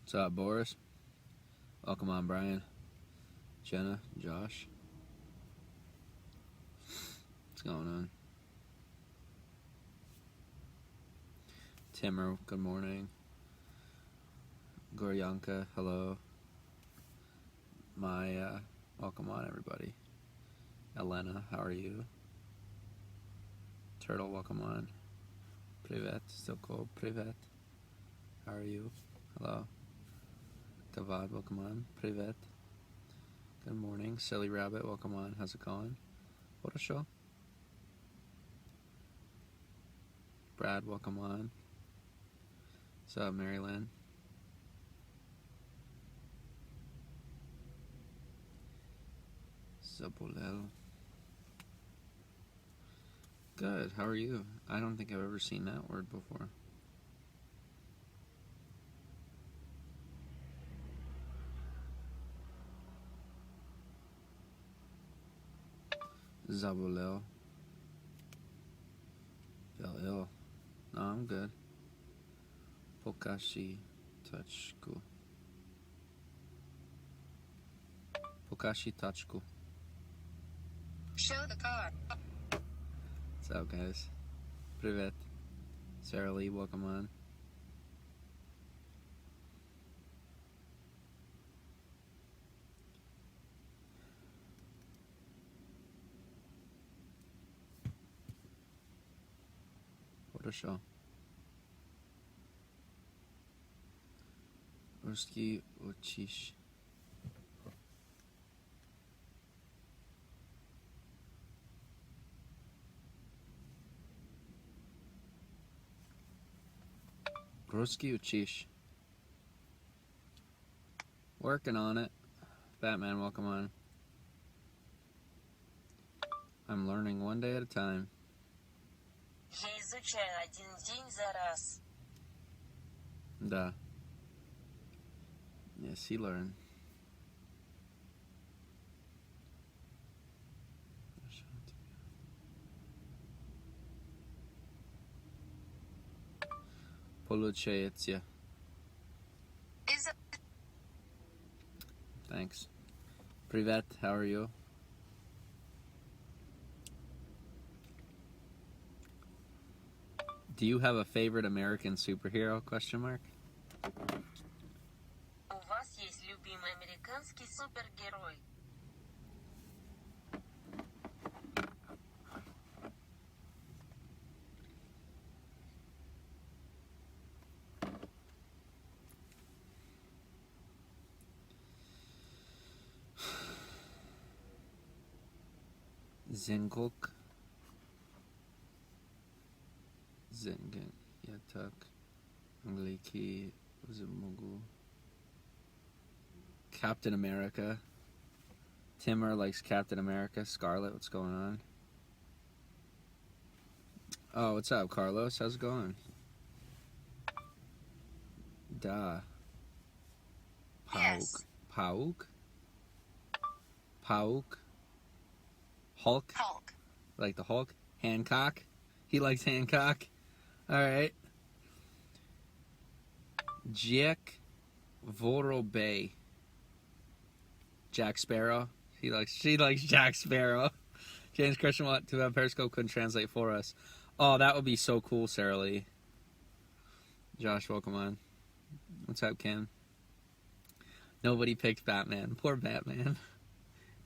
What's up, Boris? Welcome on, Brian. Jenna, Josh. What's going on? Timur, good morning. Goryanka, hello. Maya, welcome on, everybody. Elena, how are you? Turtle, welcome on. Privet, still cold. Privet, how are you? Hello. Kavad, welcome on. Privet. Good morning. Silly Rabbit, welcome on. How's it going? What a show. Brad, welcome on. What's up, Maryland? Zabolel. Good, how are you? I don't think I've ever seen that word before. Zabolel. Feel ill. No, I'm good. Pokashi Tachku. Pokashi Tachku. Show the car. What's up, guys? Privet. Sarah Lee, welcome on. What a show. Ruski Uchish. Ruski Uchish. Working on it. Batman, welcome on. I'm learning one day at a time. Я изучаю один день за раз. Да. Yes, he learned. Получается. Thanks. Privet, how are you? Do you have a favorite American superhero? Question mark. У вас есть любимый американский супергерой? Zengok. Zengen. Yatak. Angliki. Uzimugu. Captain America. Timur likes Captain America. Scarlet, what's going on? Oh, what's up, Carlos? How's it going? Da. Pauk. Yes. Pauk? Pauk? Hulk? Hulk. Like the Hulk? Hancock? He likes Hancock. Alright. Jack Vorobe. Jack Sparrow. She likes Jack Sparrow. James Christian, what to have Periscope couldn't translate for us. Oh, that would be so cool, Sarah Lee. Josh, welcome on. What's up, Kim? Nobody picked Batman. Poor Batman.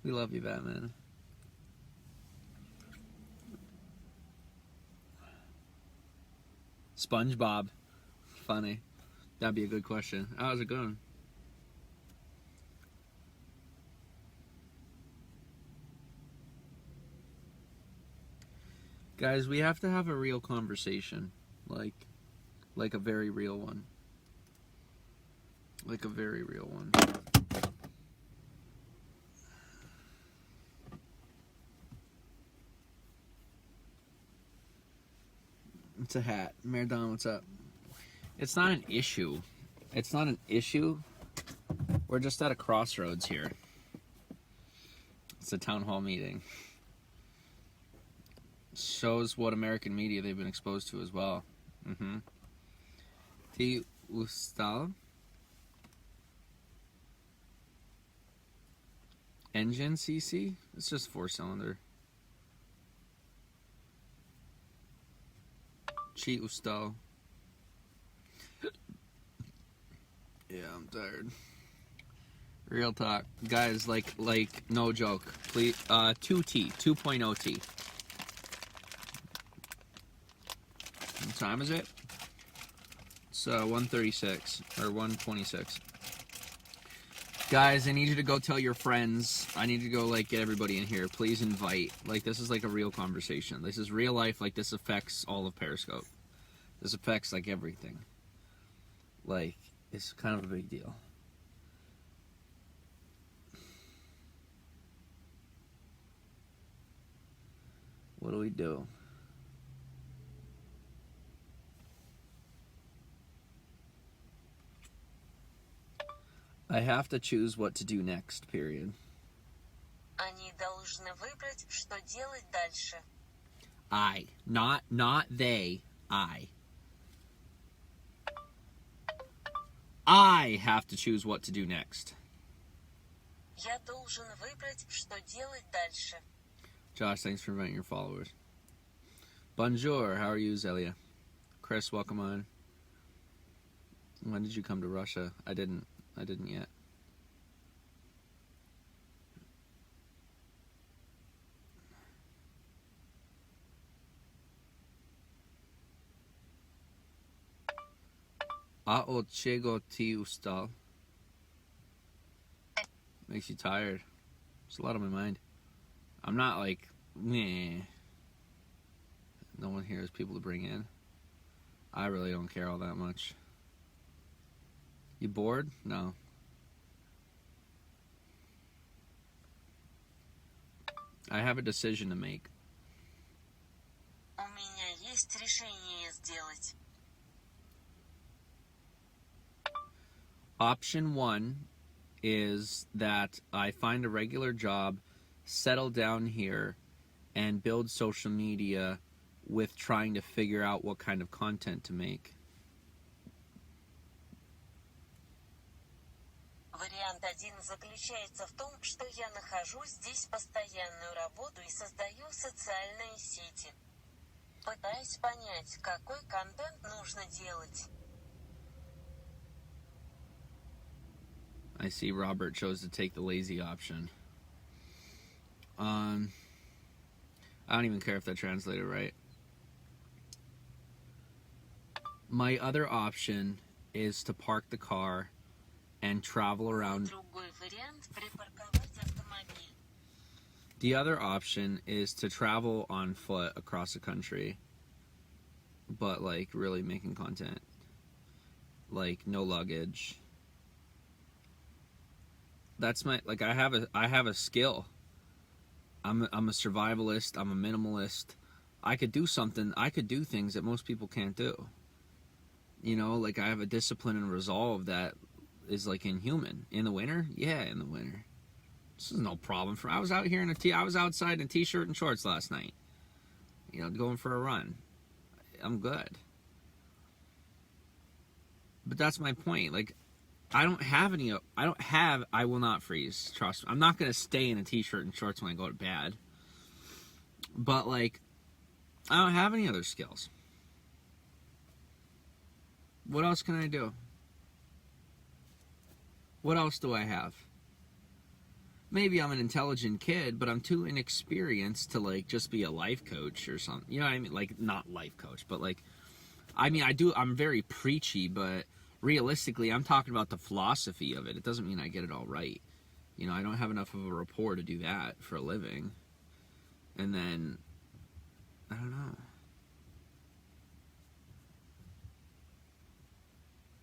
We love you, Batman. SpongeBob. Funny. That'd be a good question. How's it going? Guys, we have to have a real conversation. Like a very real one. Like a very real one. It's a hat. Merdon, what's up? It's not an issue. It's not an issue. We're just at a crossroads here. It's a town hall meeting. Shows what American media they've been exposed to as well. Ti ustal? Engine CC? It's just 4-cylinder. Cheat Ustal. Yeah, I'm tired. Real talk. Guys, like no joke. Please 2T, 2.0 T. What time is it? It's 1:36 or 1:26. Guys, I need you to go tell your friends. I need you to go like get everybody in here. Please invite. Like this is like a real conversation. This is real life. Like this affects all of Periscope. This affects like everything. Like it's kind of a big deal. What do we do? I have to choose what to do next, period. Они должны выбрать, что делать дальше. I. Not they. I. I have to choose what to do next. Я должен выбрать, что делать дальше. Josh, thanks for inviting your followers. Bonjour, how are you, Zelia? Chris, welcome on. When did you come to Russia? I didn't yet. A od czego ty ustal? Makes you tired. There's a lot on my mind. I'm not like, meh. No one here has people to bring in. I really don't care all that much. You bored? No. I have a decision to make. У меня есть решение сделать. Option 1 is that I find a regular job, settle down here, and build social media with trying to figure out what kind of content to make. Вариант 1 заключается в том, что я нахожу здесь постоянную работу и создаю социальные сети. Пытаюсь понять, какой контент нужно делать. I see Robert chose to take the lazy option. I don't even care if that translated right. My other option is to park the car and travel around. Другой вариант – припарковать автомобиль. The other option is to travel on foot across the country, but like really making content. Like no luggage. That's my like I have a skill. I'm a survivalist, I'm a minimalist. I could do things that most people can't do. You know, like I have a discipline and resolve that is like inhuman. In the winter? Yeah, in the winter. This is no problem for I was out here I was outside in a t-shirt and shorts last night. You know, going for a run. I'm good. But that's my point. Like I will not freeze. Trust me. I'm not going to stay in a t-shirt and shorts when I go to bed. But like I don't have any other skills. What else can I do? What else do I have? Maybe I'm an intelligent kid, but I'm too inexperienced to like just be a life coach or something. You know what I mean? Like not life coach, but like I'm very preachy, but realistically, I'm talking about the philosophy of it. It doesn't mean I get it all right. You know, I don't have enough of a rapport to do that for a living. And then, I don't know.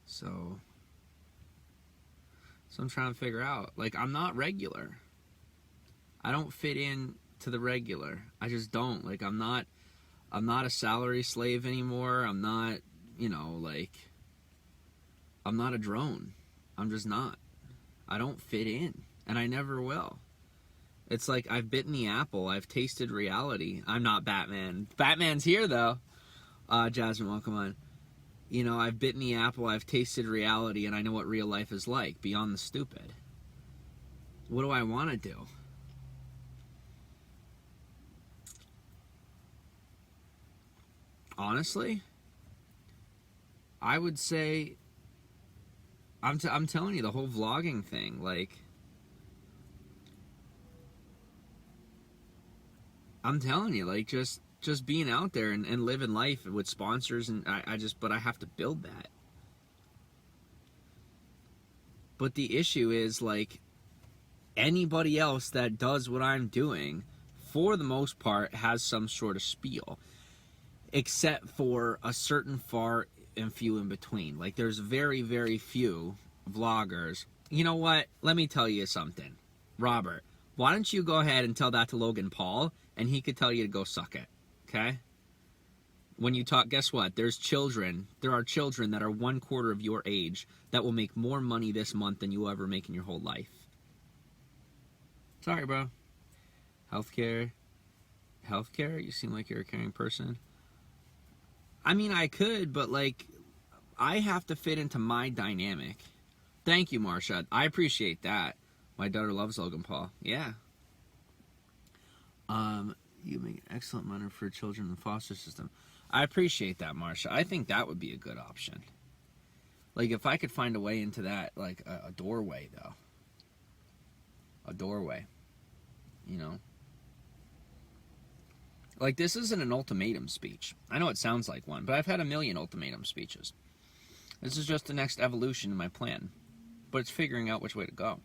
So I'm trying to figure out. Like, I'm not regular. I don't fit in to the regular. I just don't. Like, I'm not a salary slave anymore. I'm not, you know, like, I'm not a drone. I'm just not. I don't fit in. And I never will. It's like I've bitten the apple. I've tasted reality. I'm not Batman. Batman's here, though. Jasmine, welcome on. You know, I've bitten the apple. I've tasted reality. And I know what real life is like. Beyond the stupid. What do I want to do? honestly, I would say, I'm telling you, the whole vlogging thing, like, I'm telling you, like, just being out there and living life with sponsors, and but I have to build that. But the issue is, like, anybody else that does what I'm doing, for the most part, has some sort of spiel, except for a certain far and few in between. Like, there's very, very few vloggers. You know what? Let me tell you something. Robert, why don't you go ahead and tell that to Logan Paul, and he could tell you to go suck it, okay? When you talk, guess what? There are children that are 1/4 of your age that will make more money this month than you'll ever make in your whole life. Sorry, bro. Healthcare? You seem like you're a caring person. I mean, I could, but, like, I have to fit into my dynamic. Thank you, Marsha. I appreciate that. My daughter loves Logan Paul. Yeah. You make an excellent mother for children in the foster system. I appreciate that, Marsha. I think that would be a good option. Like, if I could find a way into that, like, a doorway, though. A doorway. You know? Like, this isn't an ultimatum speech. I know it sounds like one, but I've had a million ultimatum speeches. This is just the next evolution in my plan. But it's figuring out which way to go.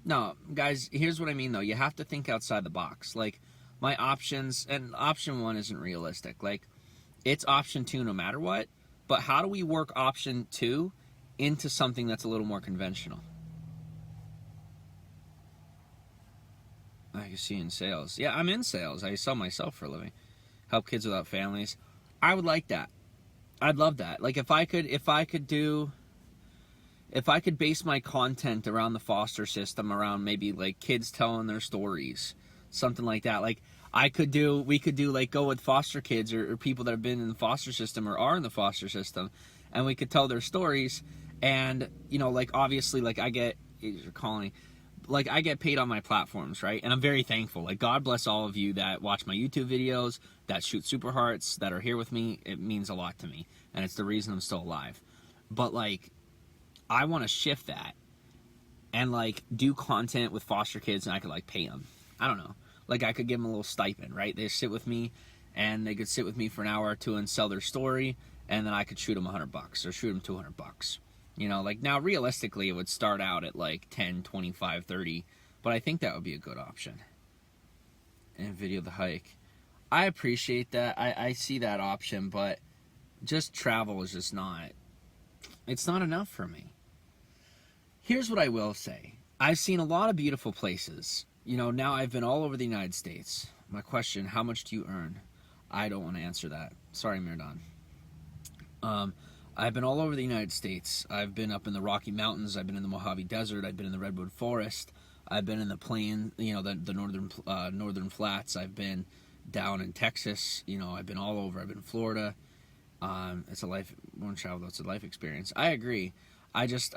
No, guys, here's what I mean, though. You have to think outside the box. Like, my options, and option 1 isn't realistic. Like, it's option 2 no matter what. But how do we work option 2 into something that's a little more conventional? I can see in sales. Yeah, I'm in sales. I sell myself for a living. Help kids without families. I would like that. I'd love that. Like, if I could base my content around the foster system, around maybe, like, kids telling their stories, something like that. Like, we could do, like, go with foster kids or people that have been in the foster system or are in the foster system, and we could tell their stories. And, you know, like, obviously, like, I get paid on my platforms, right? And I'm very thankful. Like, God bless all of you that watch my YouTube videos, that shoot super hearts, that are here with me. It means a lot to me, and it's the reason I'm still alive. But, like, I want to shift that and, like, do content with foster kids, and I could, like, pay them. I don't know. Like, I could give them a little stipend, right? They sit with me, and they could sit with me for an hour or two and sell their story, and then I could shoot them $100 or shoot them $200. You know, like, now, realistically, it would start out at, like, 10, 25, 30, but I think that would be a good option. And video the hike. I appreciate that. I see that option, but just travel is just not, it's not enough for me. Here's what I will say. I've seen a lot of beautiful places. You know, now I've been all over the United States. My question, how much do you earn? I don't want to answer that. Sorry, Mirdon. I've been all over the United States. I've been up in the Rocky Mountains. I've been in the Mojave Desert. I've been in the Redwood Forest. I've been in the plain, you know, the northern flats. I've been down in Texas. You know, I've been all over. I've been in Florida. It's a life, one travel, though, it's a life experience. I agree. I just,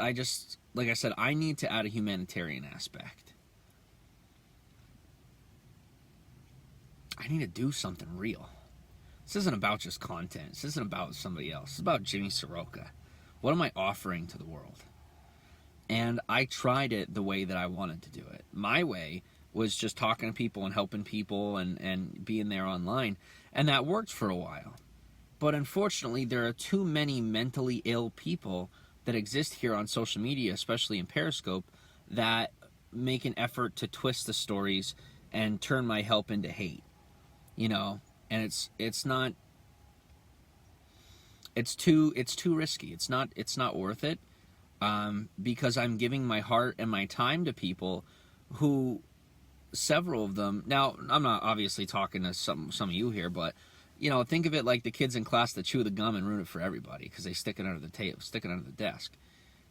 like I said, I need to add a humanitarian aspect. I need to do something real. This isn't about just content. This isn't about somebody else. It's about Jimmy Saroka. What am I offering to the world? And I tried it the way that I wanted to do it. My way was just talking to people and helping people and being there online. And that worked for a while. But unfortunately, there are too many mentally ill people that exist here on social media, especially in Periscope, that make an effort to twist the stories and turn my help into hate. You know, and it's too risky. It's not worth it, because I'm giving my heart and my time to people who, several of them, now I'm not obviously talking to some of you here, but, you know, think of it like the kids in class that chew the gum and ruin it for everybody because they stick it under the table, stick it under the desk.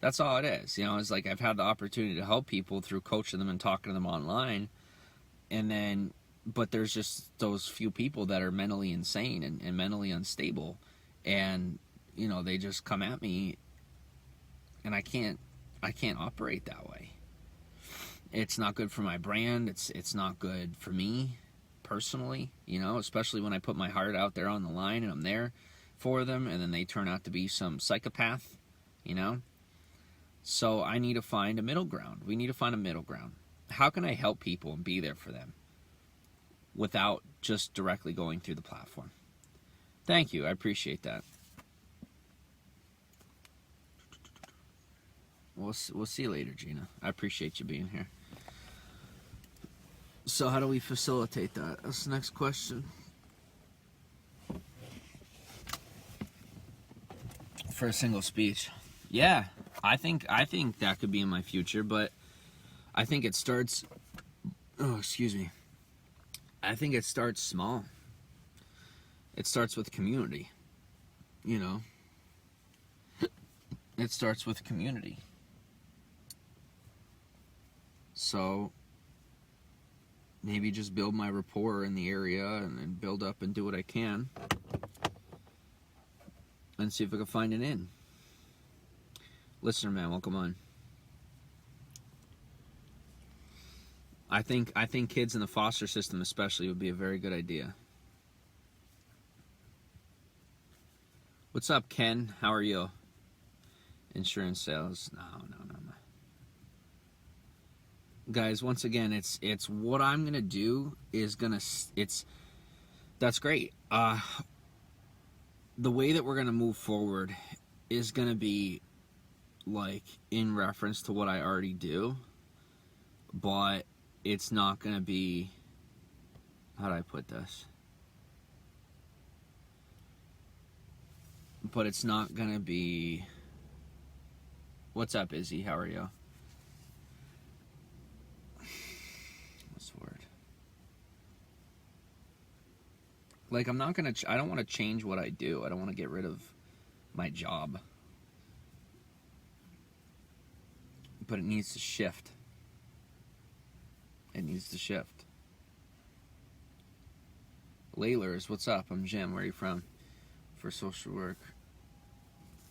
That's all it is. You know, it's like I've had the opportunity to help people through coaching them and talking to them online, and then, but there's just those few people that are mentally insane and mentally unstable, and, you know, they just come at me, and I can't operate that way. It's not good for my brand. It's not good for me. personally, you know, especially when I put my heart out there on the line and I'm there for them, and then they turn out to be some psychopath, you know. So I need to find a middle ground. We need to find a middle ground. How can I help people and be there for them without just directly going through the platform? Thank you. I appreciate that. We'll see you later, Gina. I appreciate you being here. So how do we facilitate that? That's the next question. For a single speech. Yeah, I think that could be in my future, but I think it starts... Oh, excuse me. I think it starts small. It starts with community, you know? It starts with community. So maybe just build my rapport in the area and then build up and do what I can and see if I can find an in. Listener man, welcome on. I think kids in the foster system especially would be a very good idea. What's up, Ken? How are you? Insurance sales. No. Guys, once again, it's what I'm gonna do is that's great. The way that we're gonna move forward is gonna be like in reference to what I already do, but it's not gonna be, how do I put this? But it's not gonna be, what's up, Izzy? How are you? What's the word? Like, I'm not gonna, I don't want to change what I do. I don't want to get rid of my job. But it needs to shift. It needs to shift. Laylers, what's up? I'm Jim. Where are you from? For social work.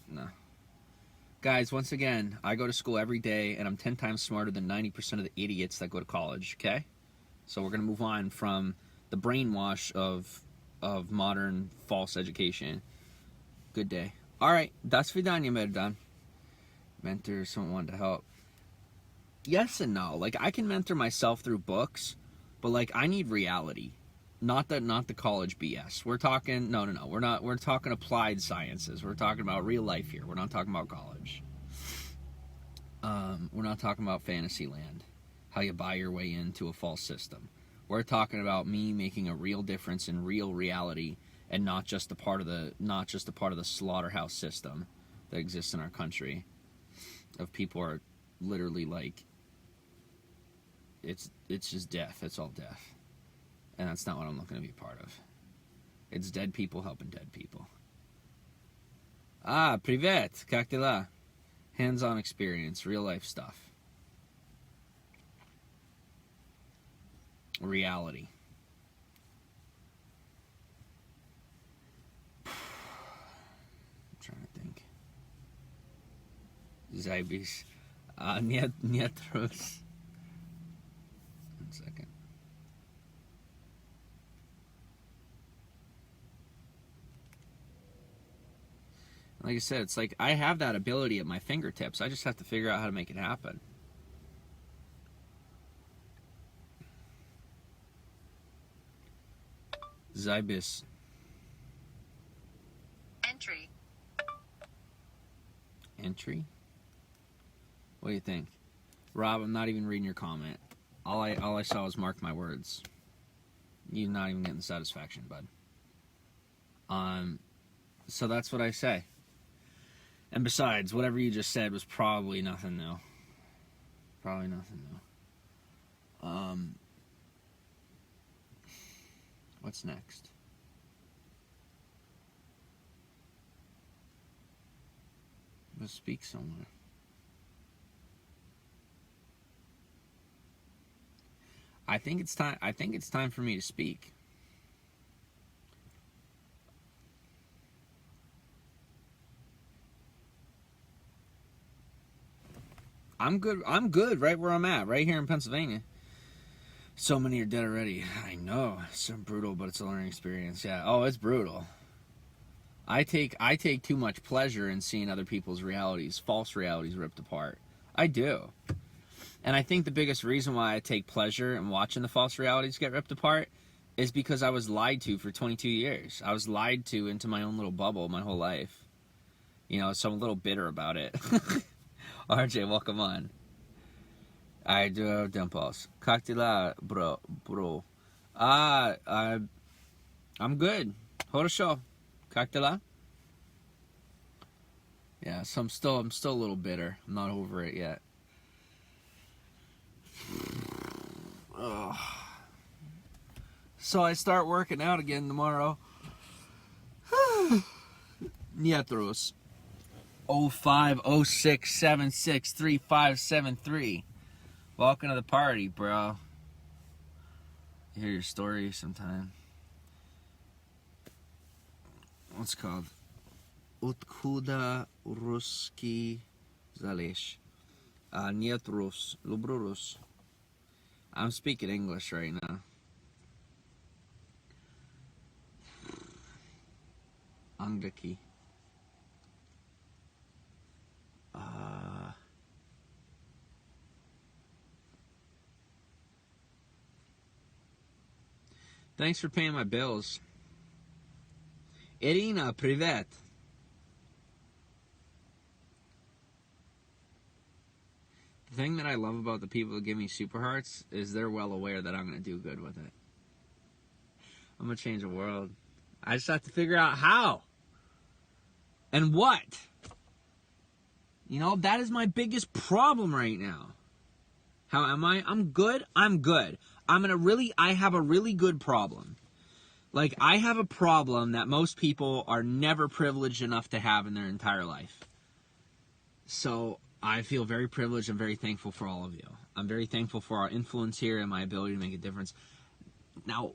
No. Guys, once again, I go to school every day, and I'm 10 times smarter than 90% of the idiots that go to college, okay? So we're going to move on from the brainwash of modern false education. Good day. All right, das vidanya, Merdan. Mentor, someone wanted to help. Yes and no. Like, I can mentor myself through books, but, like, I need reality. Not the college BS. We're talking, no. We're talking applied sciences. We're talking about real life here. We're not talking about college. We're not talking about fantasy land, how you buy your way into a false system. We're talking about me making a real difference in real reality, and not just a part of the slaughterhouse system that exists in our country. Of people are literally like, it's just death. It's all death. And that's not what I'm looking to be a part of. It's dead people helping dead people. Ah, privet, как дела? Hands-on experience, real life stuff. Reality. I'm trying to think. Zybis. Nietros. 1 second. Like I said, it's like I have that ability at my fingertips. I just have to figure out how to make it happen. Zybis. Entry? What do you think? Rob, I'm not even reading your comment. All I saw was mark my words. You're not even getting the satisfaction, bud. So that's what I say. And besides, whatever you just said was probably nothing new. Probably nothing new. What's next? Let's speak somewhere. I think it's time for me to speak. I'm good right where I'm at, right here in Pennsylvania. So many are dead already. I know. It's so brutal, but it's a learning experience. Yeah. Oh, it's brutal. I take too much pleasure in seeing other people's realities, false realities ripped apart. I do. And I think the biggest reason why I take pleasure in watching the false realities get ripped apart is because I was lied to for 22 years. I was lied to into my own little bubble my whole life. You know, so I'm a little bitter about it. RJ, welcome on. I do have dimples. Cocktail, bro. I'm good. Horosho. Cocktail. Yeah, so I'm still a little bitter. I'm not over it yet. Ugh. So I start working out again tomorrow. Nietros. 0506763573. Welcome to the party, bro. Hear your story sometime. What's it called? Utkuda Ruski Zalish. Nietros. Lubrurus. I'm speaking English right now. Angdaki. Thanks for paying my bills. Irina, privet. The thing that I love about the people that give me super hearts is they're well aware that I'm going to do good with it. I'm going to change the world. I just have to figure out how. And what. You know, that is my biggest problem right now. How am I? I'm good. I'm good. I have a really good problem. Like, I have a problem that most people are never privileged enough to have in their entire life. So, I feel very privileged and very thankful for all of you. I'm very thankful for our influence here and my ability to make a difference. Now,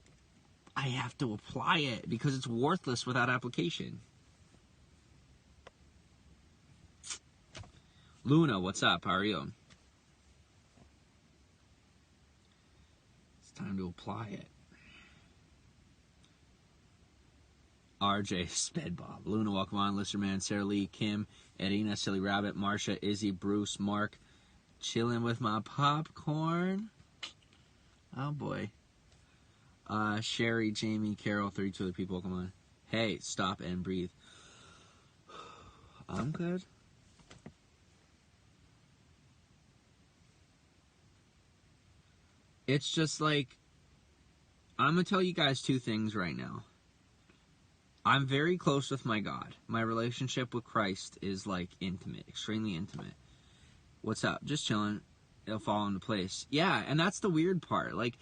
I have to apply it because it's worthless without application. Luna, what's up? How are you? It's time to apply it. RJ, Sped Bob, Luna, welcome on, Listerman, Sarah Lee, Kim, Edina, Silly Rabbit, Marsha, Izzy, Bruce, Mark, chilling with my popcorn. Oh boy. Sherry, Jamie, Carol, 32 other people, come on. Hey, stop and breathe. I'm good. It's just like, I'm going to tell you guys two things right now. I'm very close with my God. My relationship with Christ is like intimate, extremely intimate. What's up? Just chilling. It'll fall into place. Yeah, and that's the weird part. Like,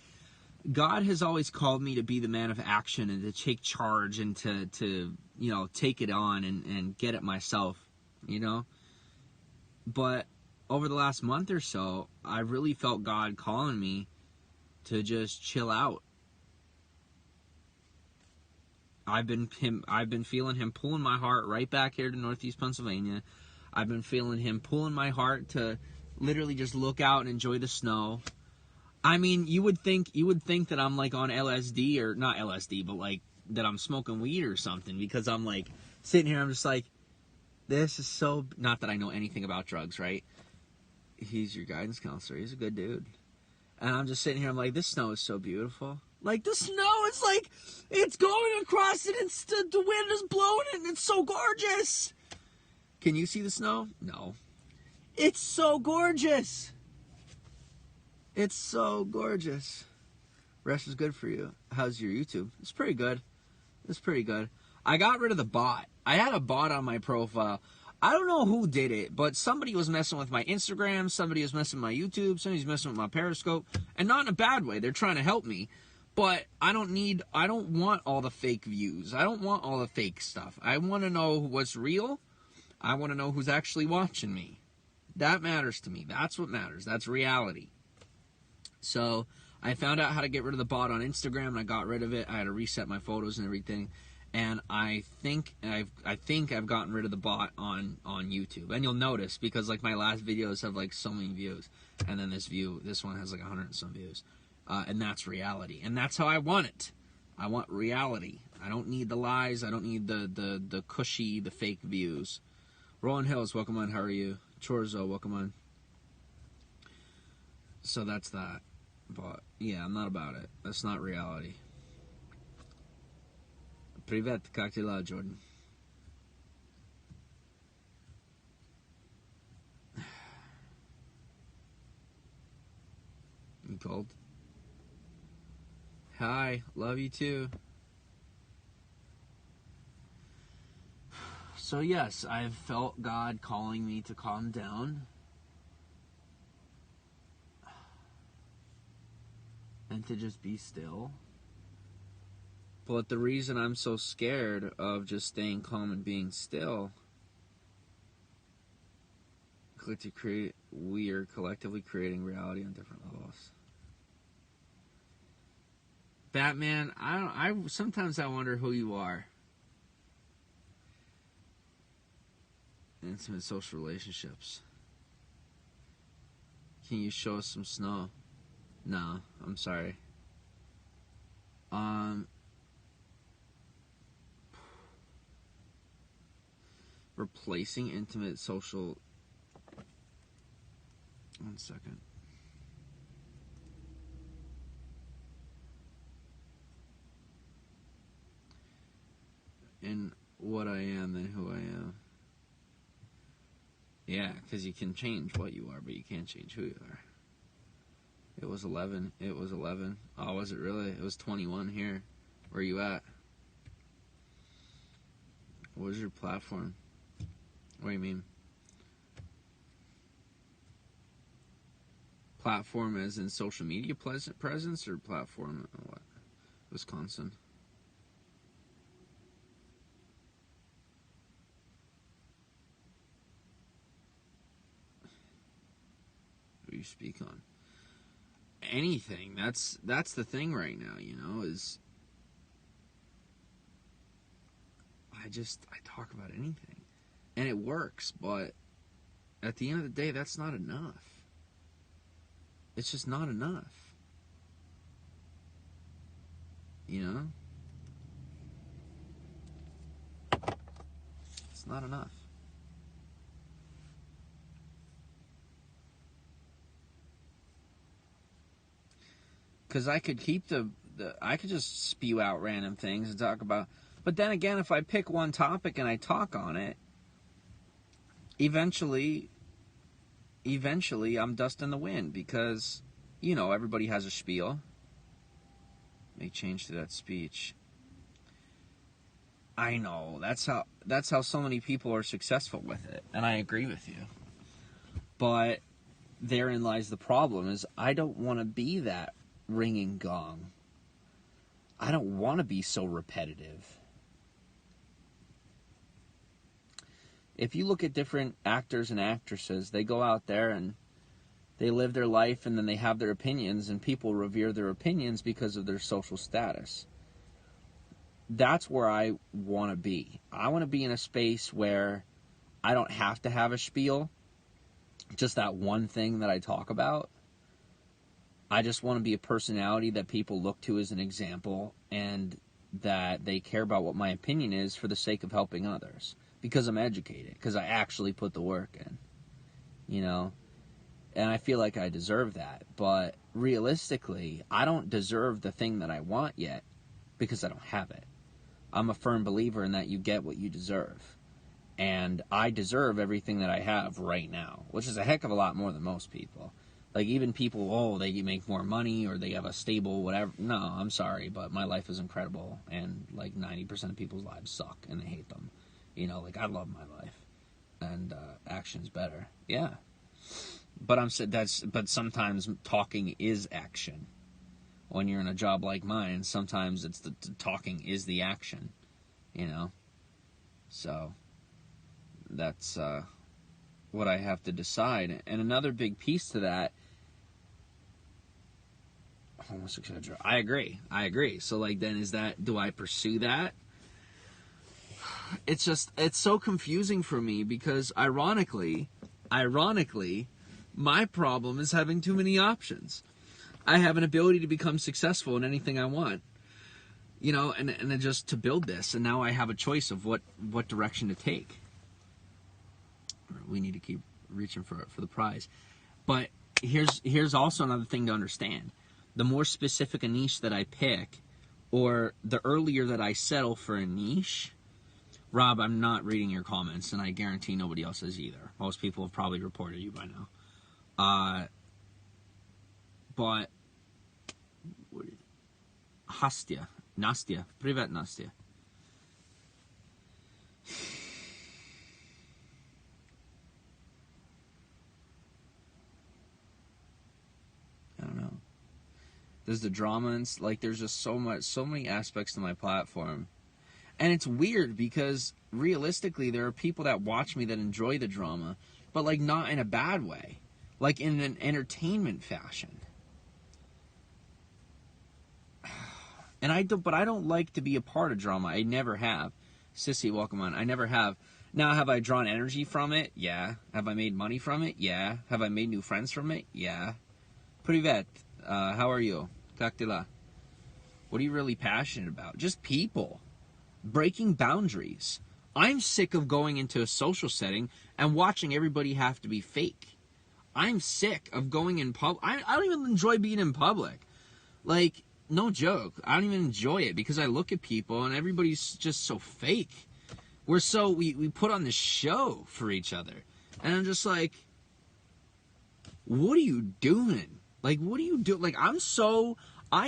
God has always called me to be the man of action and to take charge and to you know, take it on and get it myself, you know? But over the last month or so, I really felt God calling me to just chill out. I've been feeling him pulling my heart right back here to Northeast Pennsylvania. I've been feeling him pulling my heart to literally just look out and enjoy the snow. I mean, you would think that I'm like on LSD, or not LSD, but like that I'm smoking weed or something, because I'm like sitting here, I'm just like, this is so, not that I know anything about drugs, right? He's your guidance counselor. He's a good dude. And I'm just sitting here, I'm like, this snow is so beautiful. Like, the snow is like, it's going across it, and the wind is blowing it, and it's so gorgeous. Can you see the snow? No. It's so gorgeous. It's so gorgeous. Rest is good for you. How's your YouTube? It's pretty good. It's pretty good. I got rid of the bot. I had a bot on my profile. I don't know who did it, but somebody was messing with my Instagram, somebody was messing with my YouTube, somebody's messing with my Periscope, and not in a bad way. They're trying to help me, but I don't want all the fake views. I don't want all the fake stuff. I want to know what's real. I want to know who's actually watching me. That matters to me. That's what matters. That's reality. So I found out how to get rid of the bot on Instagram, and I got rid of it. I had to reset my photos and everything. And I think I've gotten rid of the bot on YouTube. And you'll notice, because like my last videos have like so many views, and then this one has like 100 and some views. And that's reality. And that's how I want it. I want reality. I don't need the lies. I don't need the cushy, the fake views. Roland Hills, welcome on. How are you? Chorzo, welcome on. So that's that. But, yeah, I'm not about it. That's not reality. Privet, как дела, Jordan? You cold? Hi, love you too. So yes, I've felt God calling me to calm down. And to just be still. But the reason I'm so scared of just staying calm and being still, we are collectively creating reality on different levels. Batman, sometimes I wonder who you are. Intimate social relationships. Can you show us some snow? No, I'm sorry. Replacing intimate social... One second. In what I am than who I am. Yeah, because you can change what you are, but you can't change who you are. It was 11. It was 11. Oh, was it really? It was 21 here. Where are you at? What is your platform? What do you mean? Platform as in social media presence, or platform what? Wisconsin. What do you speak on? Anything. That's the thing right now, is I talk about anything. And it works, but at the end of the day, that's not enough. It's just not enough. It's not enough. Because I could keep I could just spew out random things and talk about... But then again, if I pick one topic and I talk on it, eventually I'm dust in the wind, because, everybody has a spiel. Make change to that speech. I know, that's how so many people are successful with it, and I agree with you. But therein lies the problem, is I don't want to be that ringing gong. I don't want to be so repetitive. If you look at different actors and actresses, they go out there and they live their life, and then they have their opinions, and people revere their opinions because of their social status. That's where I want to be. I want to be in a space where I don't have to have a spiel, just that one thing that I talk about. I just want to be a personality that people look to as an example, and that they care about what my opinion is for the sake of helping others. Because I'm educated, because I actually put the work in, and I feel like I deserve that. But realistically, I don't deserve the thing that I want yet, because I don't have it. I'm a firm believer in that you get what you deserve, and I deserve everything that I have right now, which is a heck of a lot more than most people. Like, even people, they make more money, or they have a stable whatever. No, I'm sorry, but my life is incredible, and like 90% of people's lives suck, and they hate them. I love my life, and action's better. Yeah, but but sometimes talking is action. When you're in a job like mine, sometimes it's the talking is the action. So that's what I have to decide. And another big piece to that, homosexual. I agree. So then do I pursue that? It's so confusing for me, because ironically, my problem is having too many options. I have an ability to become successful in anything I want. You know, and then just to build this, and now I have a choice of what direction to take. We need to keep reaching for the prize. But here's also another thing to understand. The more specific a niche that I pick, or the earlier that I settle for a niche, Rob, I'm not reading your comments, and I guarantee nobody else is either. Most people have probably reported you by now. But Nastya, Privet Nastya. I don't know. There's the drama and like there's just so many aspects to my platform. And it's weird because realistically there are people that watch me that enjoy the drama, but like not in a bad way. Like in an entertainment fashion. And I don't like to be a part of drama. I never have. Sissy, welcome on. I never have. Now, have I drawn energy from it? Yeah. Have I made money from it? Yeah. Have I made new friends from it? Yeah. Privet. How are you? Как дела? What are you really passionate about? Just people. Breaking boundaries. I'm sick of going into a social setting and watching everybody have to be fake. I'm sick of going in public. I don't even enjoy being in public. Like, no joke. I don't even enjoy it because I look at people and everybody's just so fake. We put on this show for each other. And I'm just like, what are you doing? Like, what do you do? Like, I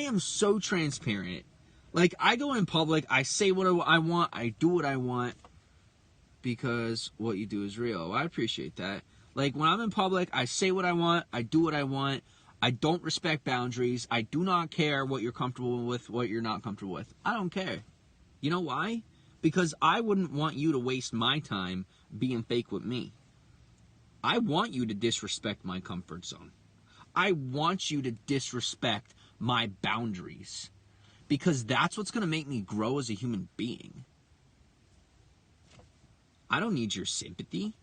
am so transparent. Like, I go in public, I say what I want, I do what I want, because what you do is real. I appreciate that. Like, when I'm in public, I say what I want, I do what I want, I don't respect boundaries, I do not care what you're comfortable with, what you're not comfortable with. I don't care. You know why? Because I wouldn't want you to waste my time being fake with me. I want you to disrespect my comfort zone. I want you to disrespect my boundaries. Because that's what's going to make me grow as a human being. I don't need your sympathy.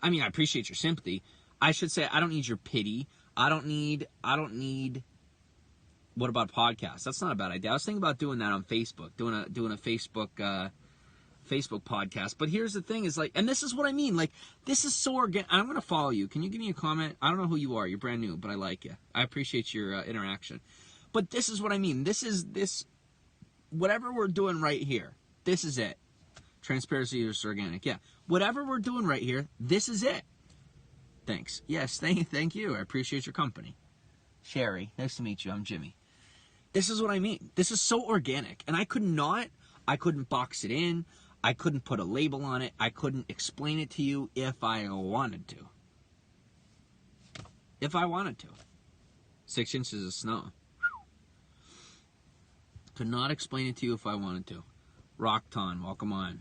I mean, I appreciate your sympathy. I should say I don't need your pity. I don't need, what about podcasts? That's not a bad idea. I was thinking about doing that on Facebook, doing a Facebook podcast. But here's the thing is like, and this is what I mean, like, this is so organic. I'm going to follow you. Can you give me a comment? I don't know who you are. You're brand new, but I like you. I appreciate your interaction. But this is what I mean. This, whatever we're doing right here, this is it. Transparency is organic. Yeah. Whatever we're doing right here, this is it. Thanks. Yes, thank you. I appreciate your company. Sherry, nice to meet you. I'm Jimmy. This is what I mean. This is so organic. And I couldn't box it in. I couldn't put a label on it. I couldn't explain it to you if I wanted to. If I wanted to. 6 inches of snow. Could not explain it to you if I wanted to. Rockton, welcome on.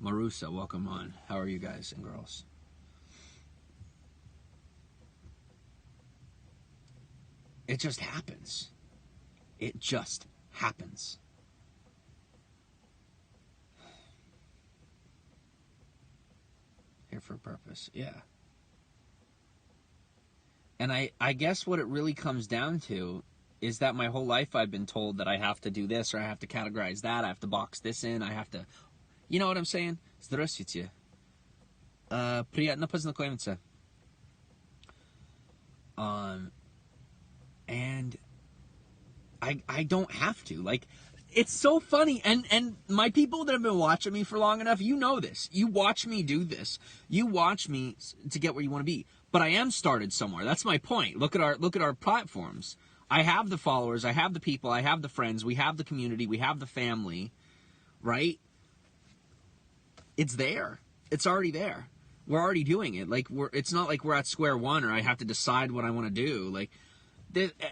Marusa, welcome on. How are you guys and girls? It just happens. It just happens. Here for a purpose, yeah. And I guess what it really comes down to is that my whole life I've been told that I have to do this, or I have to categorize that, I have to box this in, I have to... You know what I'm saying? Здравствуйте. Приятно познакомиться. And I don't have to. Like, it's so funny. And my people that have been watching me for long enough, you know this. You watch me do this. You watch me to get where you want to be. But I am started somewhere. That's my point. Look at our platforms. I have the followers, I have the people, I have the friends, we have the community, we have the family, right? It's there. It's already there. We're already doing it. Like, it's not like we're at square one or I have to decide what I want to do.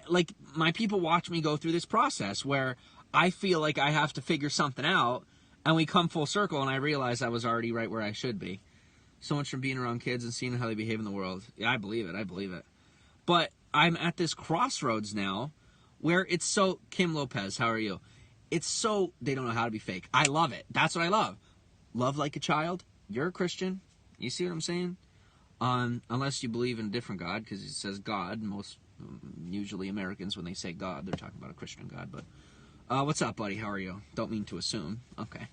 Like my people watch me go through this process where I feel like I have to figure something out, and we come full circle and I realize I was already right where I should be. So much from being around kids and seeing how they behave in the world. Yeah, I believe it. But I'm at this crossroads now where it's so... Kim Lopez, how are you? It's so... They don't know how to be fake. I love it. That's what I love. Love like a child. You're a Christian. You see what I'm saying? Unless you believe in a different God, because it says God. Most Usually Americans, when they say God, they're talking about a Christian God. But what's up, buddy? How are you? Don't mean to assume. Okay.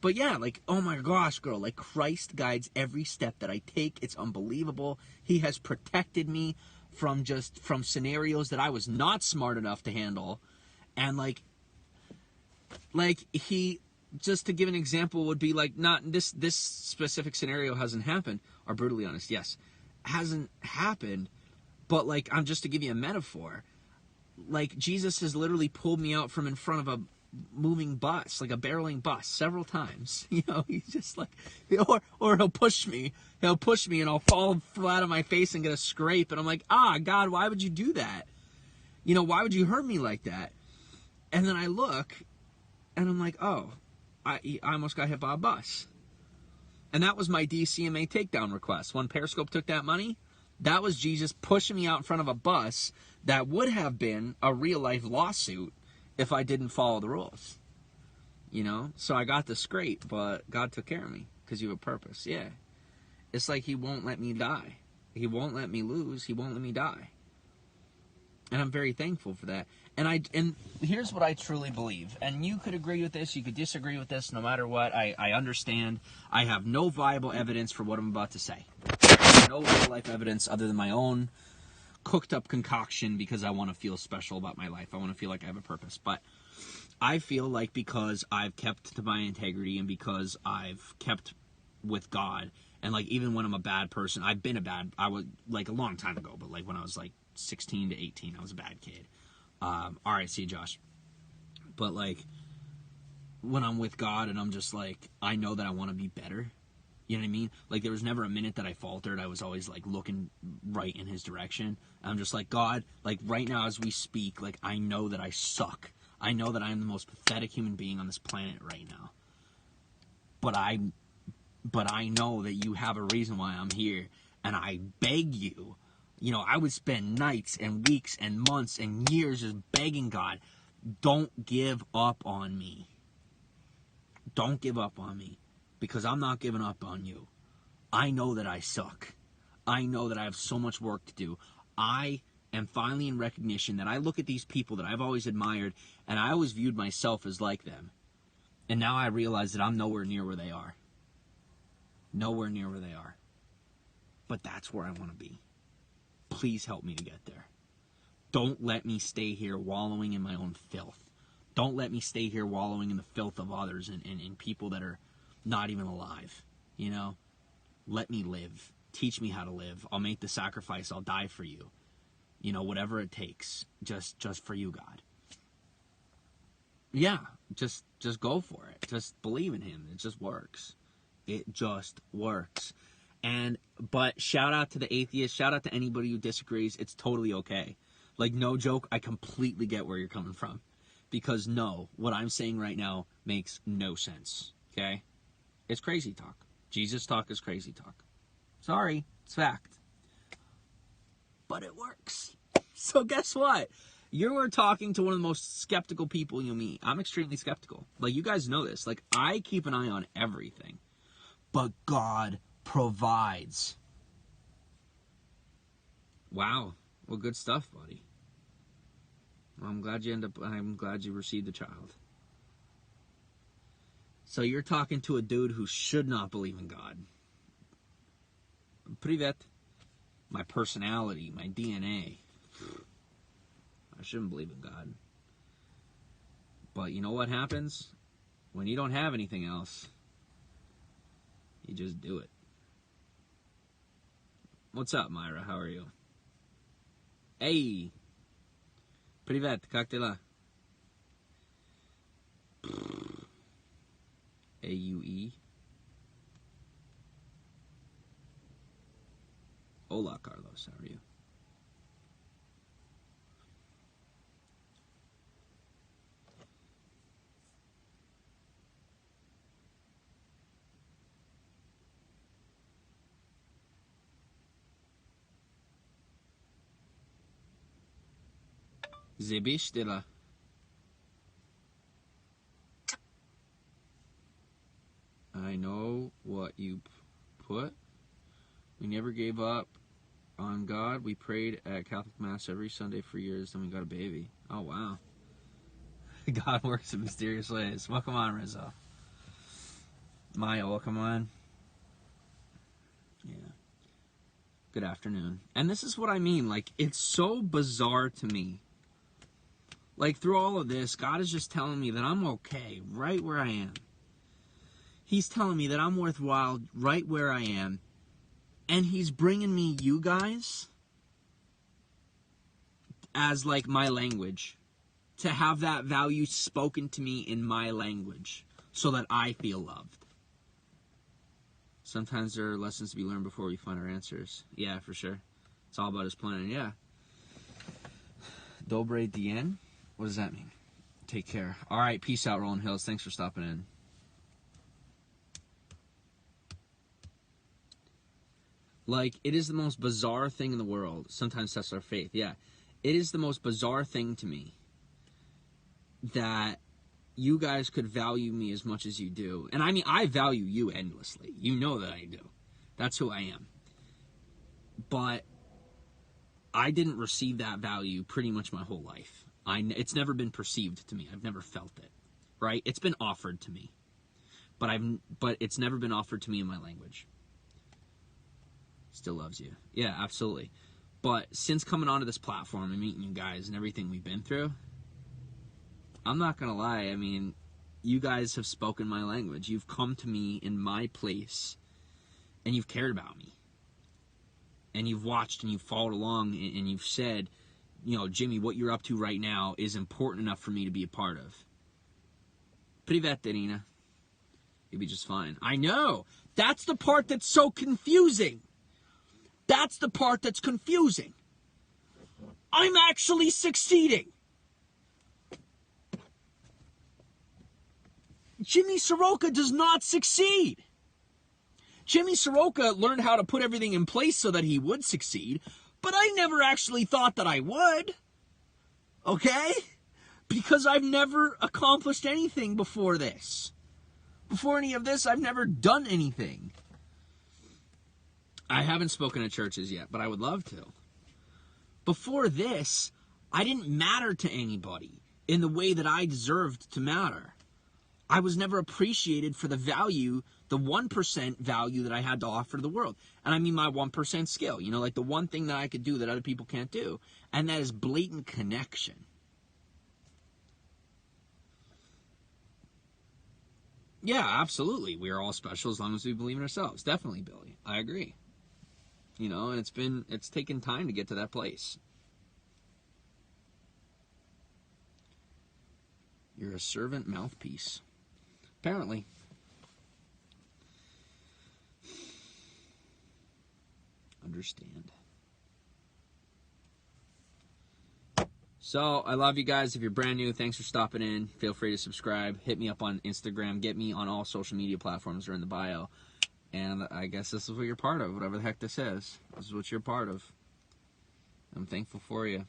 But yeah, like, oh my gosh, girl, like, Christ guides every step that I take. It's unbelievable. He has protected me from scenarios that I was not smart enough to handle. And like he, just to give an example, would be like, not this specific scenario hasn't happened, or brutally honest, yes, hasn't happened, but like, I'm just to give you a metaphor, like, Jesus has literally pulled me out from in front of a moving bus, like a barreling bus, several times. You know, he's just like, or he'll push me, and I'll fall flat on my face and get a scrape, and I'm like, God, why would you do that? You know, why would you hurt me like that? And then I look, and I'm like, oh, I almost got hit by a bus. And that was my DCMA takedown request. When Periscope took that money, that was Jesus pushing me out in front of a bus that would have been a real-life lawsuit if I didn't follow the rules. You know? So I got the scrape, but God took care of me because you have a purpose. Yeah. It's like he won't let me die. He won't let me lose. He won't let me die. And I'm very thankful for that. And here's what I truly believe. And you could agree with this, you could disagree with this, no matter what. I understand. I have no viable evidence for what I'm about to say. No real-life evidence other than my own cooked-up concoction because I want to feel special about my life. I want to feel like I have a purpose. But I feel like because I've kept to my integrity and because I've kept with God, and like even when I'm a bad person, I was like a long time ago, but like when I was like 16 to 18, I was a bad kid. All right, see you, Josh. But like when I'm with God and I'm just like, I know that I want to be better. You know what I mean? Like there was never a minute that I faltered. I was always like looking right in his direction. I'm just like, God, like right now as we speak, like I know that I suck. I know that I am the most pathetic human being on this planet right now. But I know that you have a reason why I'm here, and I beg you. You know, I would spend nights and weeks and months and years just begging God, don't give up on me. Don't give up on me, because I'm not giving up on you. I know that I suck. I know that I have so much work to do. I am finally in recognition that I look at these people that I've always admired, and I always viewed myself as like them. And now I realize that I'm nowhere near where they are. Nowhere near where they are. But that's where I want to be. Please help me to get there. Don't let me stay here wallowing in my own filth. Don't let me stay here wallowing in the filth of others and people that are not even alive. You know? Let me live. Teach me how to live. I'll make the sacrifice. I'll die for you. You know, whatever it takes. Just for you, God. Yeah, just go for it. Just believe in him. It just works. It just works. But shout out to the atheists, shout out to anybody who disagrees. It's totally okay. Like, no joke, I completely get where you're coming from. Because no, what I'm saying right now makes no sense. Okay? It's crazy talk. Jesus talk is crazy talk. Sorry, it's fact. But it works. So guess what? You are talking to one of the most skeptical people you'll meet. I'm extremely skeptical. Like, you guys know this. Like, I keep an eye on everything. But God provides. Wow. Well, good stuff, buddy. Well, I'm glad you received a child. So you're talking to a dude who should not believe in God. Privet. My personality, my DNA. I shouldn't believe in God. But you know what happens? When you don't have anything else, you just do it. What's up, Myra? How are you? Hey! Privet, как дела? AUE. Hola, Carlos. How are you? Zebish dela. I know what you put. We never gave up on God. We prayed at Catholic Mass every Sunday for years, then we got a baby. Oh, wow. God works in mysterious ways. Welcome on, Rizzo. Maya, welcome on. Yeah. Good afternoon. And this is what I mean. Like, it's so bizarre to me. Like, through all of this, God is just telling me that I'm okay right where I am. He's telling me that I'm worthwhile right where I am. And he's bringing me you guys as, like, my language. To have that value spoken to me in my language. So that I feel loved. Sometimes there are lessons to be learned before we find our answers. Yeah, for sure. It's all about his plan, yeah. Dobre dien? What does that mean? Take care. All right, peace out, Rolling Hills. Thanks for stopping in. Like, it is the most bizarre thing in the world. Sometimes tests our faith, yeah. It is the most bizarre thing to me that you guys could value me as much as you do. And I mean, I value you endlessly. You know that I do. That's who I am. But I didn't receive that value pretty much my whole life. It's never been perceived to me. I've never felt it. Right? It's been offered to me. But it's never been offered to me in my language. Still loves you. Yeah, absolutely. But since coming onto this platform and meeting you guys and everything we've been through, I'm not going to lie. I mean, you guys have spoken my language. You've come to me in my place, and you've cared about me. And you've watched and you've followed along, and you've said, you know, Jimmy, what you're up to right now is important enough for me to be a part of. Privet, Irina. You'll be just fine. I know. That's the part that's so confusing. That's the part that's confusing. I'm actually succeeding. Jimmy Saroka does not succeed. Jimmy Saroka learned how to put everything in place so that he would succeed, but I never actually thought that I would. Okay? Because I've never accomplished anything before this. Before any of this, I've never done anything. I haven't spoken at churches yet, but I would love to. Before this, I didn't matter to anybody in the way that I deserved to matter. I was never appreciated for the value, the 1% value that I had to offer to the world. And I mean my 1% skill, you know, like the one thing that I could do that other people can't do. And that is blatant connection. Yeah, absolutely. We are all special as long as we believe in ourselves. Definitely, Billy. I agree. You know, and it's taken time to get to that place. You're a servant mouthpiece. Apparently. Understand. So, I love you guys. If you're brand new, thanks for stopping in. Feel free to subscribe. Hit me up on Instagram. Get me on all social media platforms that are in the bio. And I guess this is what you're part of, whatever the heck this is. This is what you're part of. I'm thankful for you.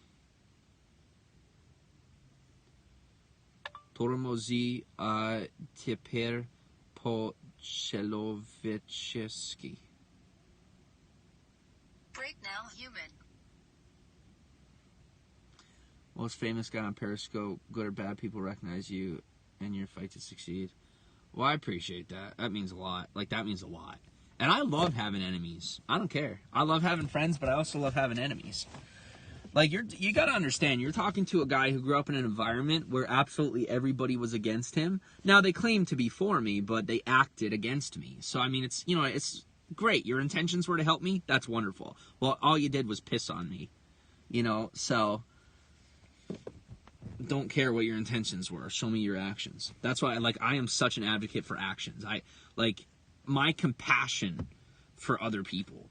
Tormozy Teper Pochelovichski. Break now, human. Most famous guy on Periscope. Good or bad, people recognize you and your fight to succeed. Well, I appreciate that. That means a lot. Like, that means a lot. And I love having enemies. I don't care. I love having friends, but I also love having enemies. Like, you got to understand, you're talking to a guy who grew up in an environment where absolutely everybody was against him. Now, they claim to be for me, but they acted against me. So, I mean, it's, you know, it's great. Your intentions were to help me. That's wonderful. Well, all you did was piss on me. You know, so don't care what your intentions were. Show me your actions. That's why, I am such an advocate for actions. My compassion for other people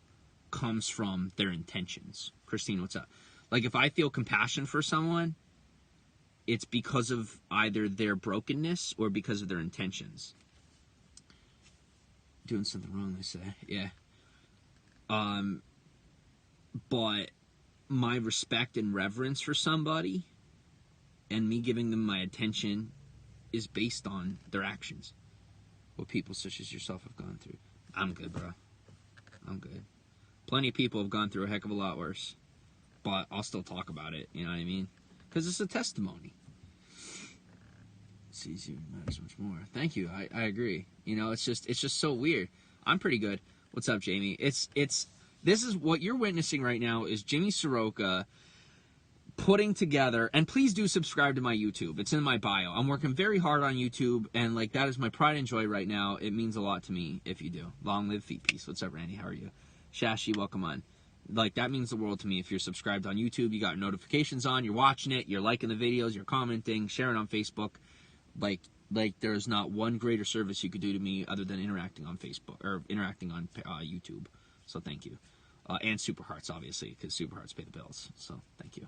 comes from their intentions. Christine, what's up? Like, if I feel compassion for someone, it's because of either their brokenness or because of their intentions. Doing something wrong, they say. Yeah. But my respect and reverence for somebody and me giving them my attention is based on their actions. What people such as yourself have gone through. I'm good, bro. I'm good. Plenty of people have gone through a heck of a lot worse. But I'll still talk about it, you know what I mean? Because it's a testimony. It's easy, matters much more. Thank you, I agree. You know, it's just so weird. I'm pretty good. What's up, Jamie? This is what you're witnessing right now is Jimmy Saroka putting together, and please do subscribe to my YouTube. It's in my bio. I'm working very hard on YouTube, and like that is my pride and joy right now. It means a lot to me if you do. Long live Feet Peace. What's up, Randy? How are you? Shashi, welcome on. Like, that means the world to me. If you're subscribed on YouTube, you got notifications on, you're watching it, you're liking the videos, you're commenting, sharing on Facebook. Like there's not one greater service you could do to me other than interacting on Facebook or interacting on YouTube. So thank you. And Super Hearts, obviously, because Super Hearts pay the bills. So thank you.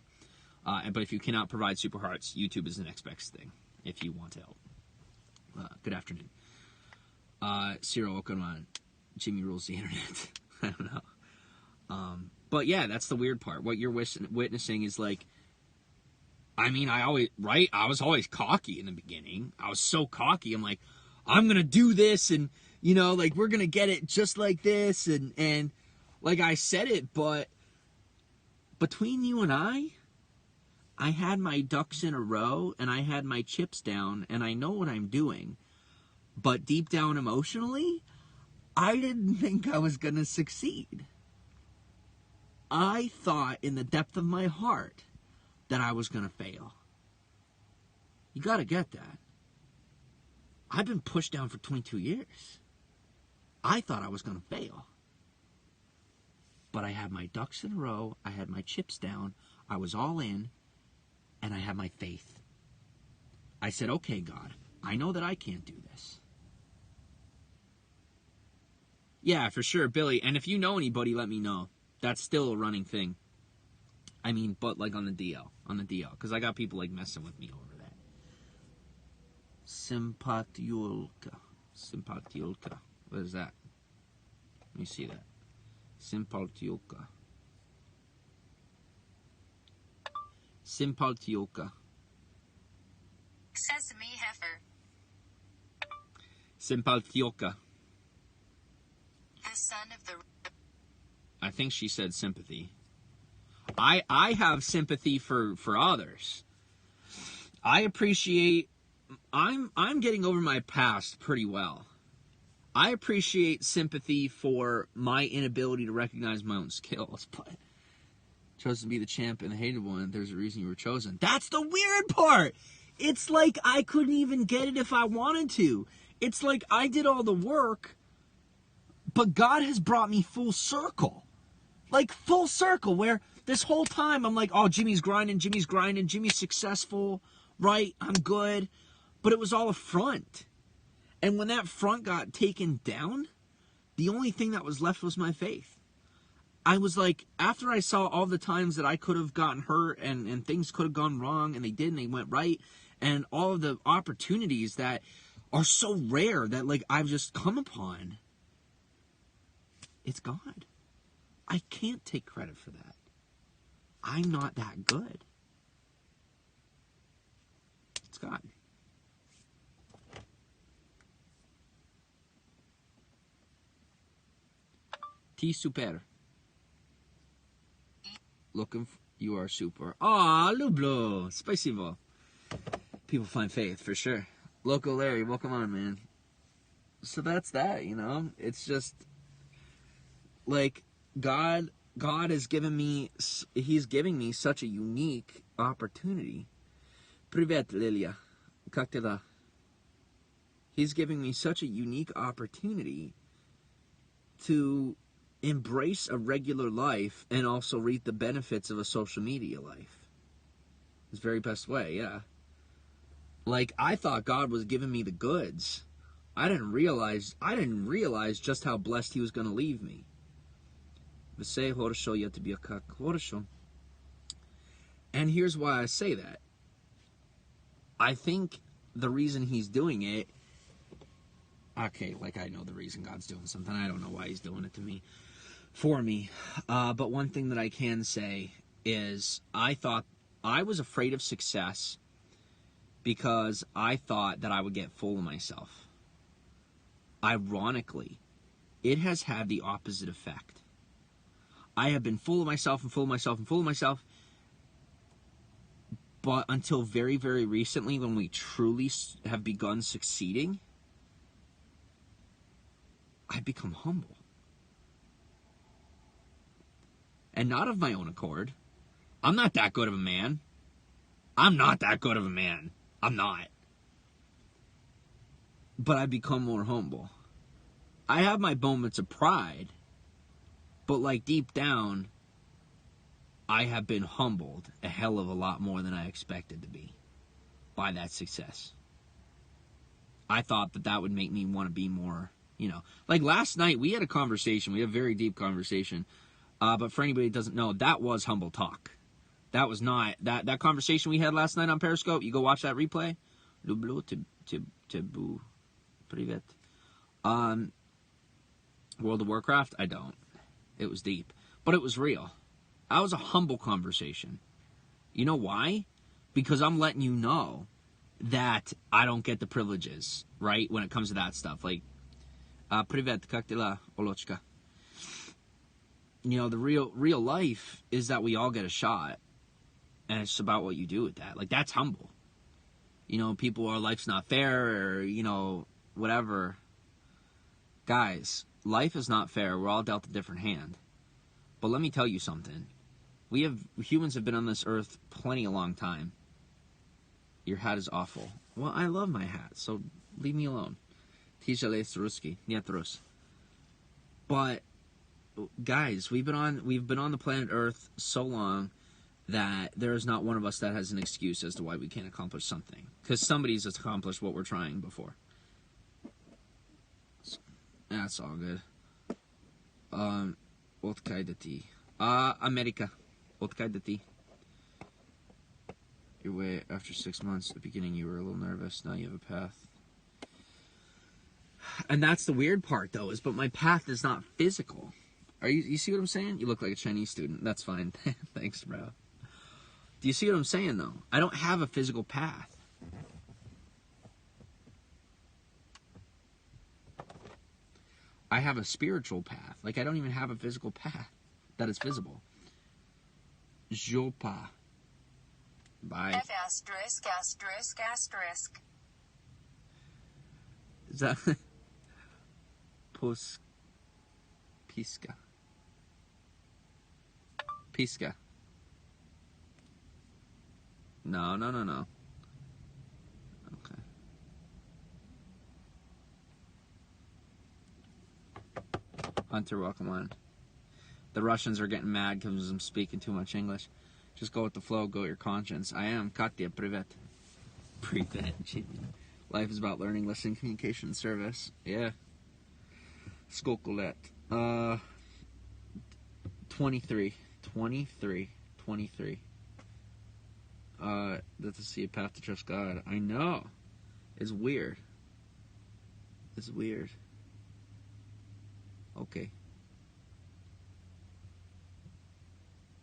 But if you cannot provide Super Hearts, YouTube is the next best thing if you want to help. Good afternoon. Cyril, welcome on. Jimmy rules the internet. I don't know. But yeah, that's the weird part. What you're witnessing is like, I mean, I was always cocky in the beginning. I was so cocky. I'm like, I'm going to do this and, you know, like, we're going to get it just like this. And like I said it, but between you and I had my ducks in a row and I had my chips down and I know what I'm doing. But deep down emotionally, I didn't think I was going to succeed. I thought in the depth of my heart that I was going to fail. You got to get that. I've been pushed down for 22 years. I thought I was going to fail. But I had my ducks in a row. I had my chips down. I was all in. And I had my faith. I said, okay, God, I know that I can't do this. Yeah, for sure, Billy. And if you know anybody, let me know. That's still a running thing. I mean, but like on the DL. Because I got people like messing with me over that. Simpatiulka. What is that? Let me see that. Simpatiulka. Sesame heifer. Simpatioka. The son of the... I think she said sympathy. I have sympathy for others. I appreciate... I'm getting over my past pretty well. I appreciate sympathy for my inability to recognize my own skills, but chosen to be the champ and the hated one, there's a reason you were chosen. That's the weird part! It's like I couldn't even get it if I wanted to. It's like I did all the work, but God has brought me full circle. Like, full circle, where this whole time I'm like, oh, Jimmy's grinding, Jimmy's successful, right? I'm good. But it was all a front. And when that front got taken down, the only thing that was left was my faith. I was like, after I saw all the times that I could have gotten hurt and things could have gone wrong and they did and they went right, and all of the opportunities that are so rare that, like, I've just come upon, it's God. I can't take credit for that. I'm not that good. It's God. T super. You are super. Aw, Lublo. Spaceyville. People find faith, for sure. Local Larry, welcome on, man. So that's that, you know? It's just, like, God has given me, He's giving me such a unique opportunity. Privet, Lilia. Как ты va? He's giving me such a unique opportunity to embrace a regular life and also reap the benefits of a social media life. It's the very best way, yeah. Like, I thought God was giving me the goods. I didn't realize just how blessed He was going to leave me. And here's why I say that. I think the reason He's doing it, okay, like, I know the reason God's doing something. I don't know why He's doing it to me, for me. But one thing that I can say is I thought I was afraid of success because I thought that I would get full of myself. Ironically, it has had the opposite effect. I have been full of myself and full of myself and full of myself. But until very, very recently, when we truly have begun succeeding, I've become humble. And not of my own accord. I'm not that good of a man. I'm not. But I've become more humble. I have my moments of pride, but like deep down, I have been humbled a hell of a lot more than I expected to be by that success. I thought that would make me want to be more, Like last night, we had a conversation. We had a very deep conversation. But for anybody who doesn't know, that was humble talk. That was not... That conversation we had last night on Periscope, you go watch that replay. World of Warcraft, I don't. It was deep. But it was real. That was a humble conversation. You know why? Because I'm letting you know that I don't get the privileges, right? When it comes to that stuff. Like, Privet, как дела, Олочка? The real life is that we all get a shot. And it's about what you do with that. Like, that's humble. People are, life's not fair, or, whatever. Guys, life is not fair. We're all dealt a different hand. But let me tell you something. Humans have been on this earth plenty a long time. Your hat is awful. Well, I love my hat, so leave me alone. But guys, we've been on the planet Earth so long that there is not one of us that has an excuse as to why we can't accomplish something. Because somebody's accomplished what we're trying before. That's all good. Откай да ти? America. Откай да ти? Your way after 6 months. At the beginning you were a little nervous. Now you have a path. And that's the weird part, though, but my path is not physical. You see what I'm saying? You look like a Chinese student. That's fine. Thanks, bro. Do you see what I'm saying, though? I don't have a physical path. I have a spiritual path. Like, I don't even have a physical path that is visible. Jopa. Bye. F asterisk asterisk asterisk. Is that... Pisca. Pisca. No. Okay. Hunter, welcome on. The Russians are getting mad because I'm speaking too much English. Just go with the flow, go with your conscience. I am Katya, privet. Privet. Life is about learning, listening, communication, service. Yeah. Skokolet. 23. That's to see a path to trust God. I know. It's weird. Okay.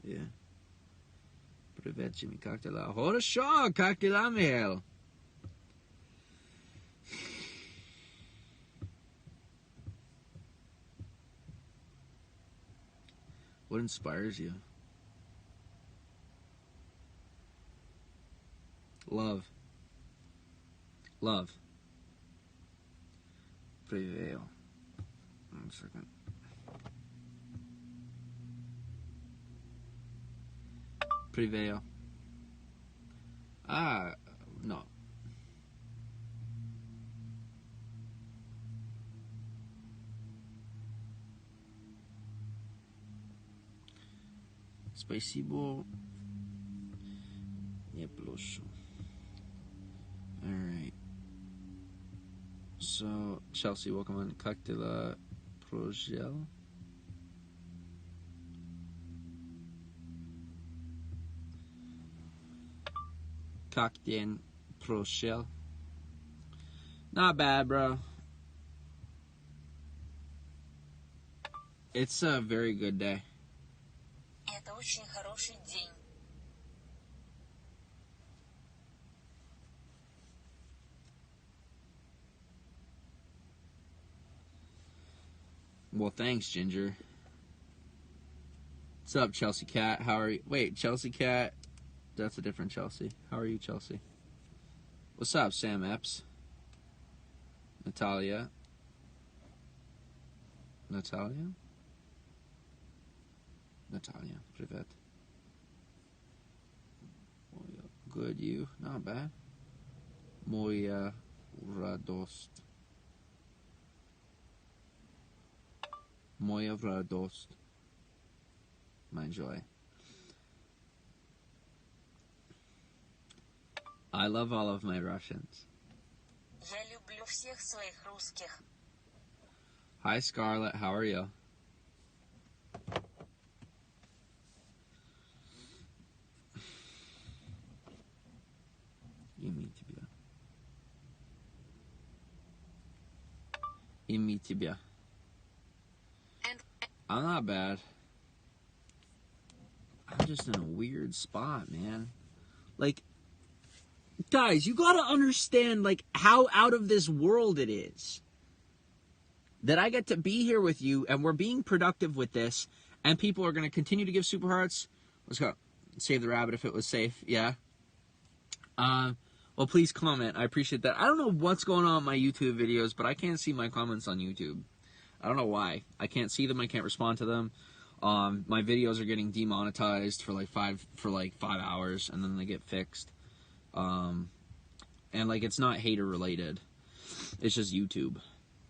Yeah. Привет, Jimmy. Как дела? Хорошо, как дела, Михаил? What inspires you? Love. Prevail. 1 second. Prevail. No. Спасибо. Не прошу. Alright. So, Chelsea, welcome on Cocktail Progel. Cocktail Progel. Not bad, bro. It's a very good day. Это очень хороший день. Well, thanks, Ginger. What's up, Chelsea Cat? How are you? Wait, Chelsea Cat? That's a different Chelsea. How are you, Chelsea? What's up, Sam Epps? Natalia? Natalia? Natalia, привет. Good, you? Not bad. Moja radost. Moja radost. My joy. I love all of my Russians. Я люблю всех своих русских. Hi, Scarlett. How are you? И me тебя. I'm not bad. I'm just in a weird spot, man. Like, guys, you gotta understand, like, how out of this world it is. That I get to be here with you, and we're being productive with this, and people are gonna continue to give super hearts. Let's go. Save the rabbit if it was safe, yeah. Well, please comment. I appreciate that. I don't know what's going on with my YouTube videos, but I can't see my comments on YouTube. I don't know why. I can't see them. I can't respond to them. My videos are getting demonetized for like 5 hours, and then they get fixed. And like, it's not hater related. It's just YouTube.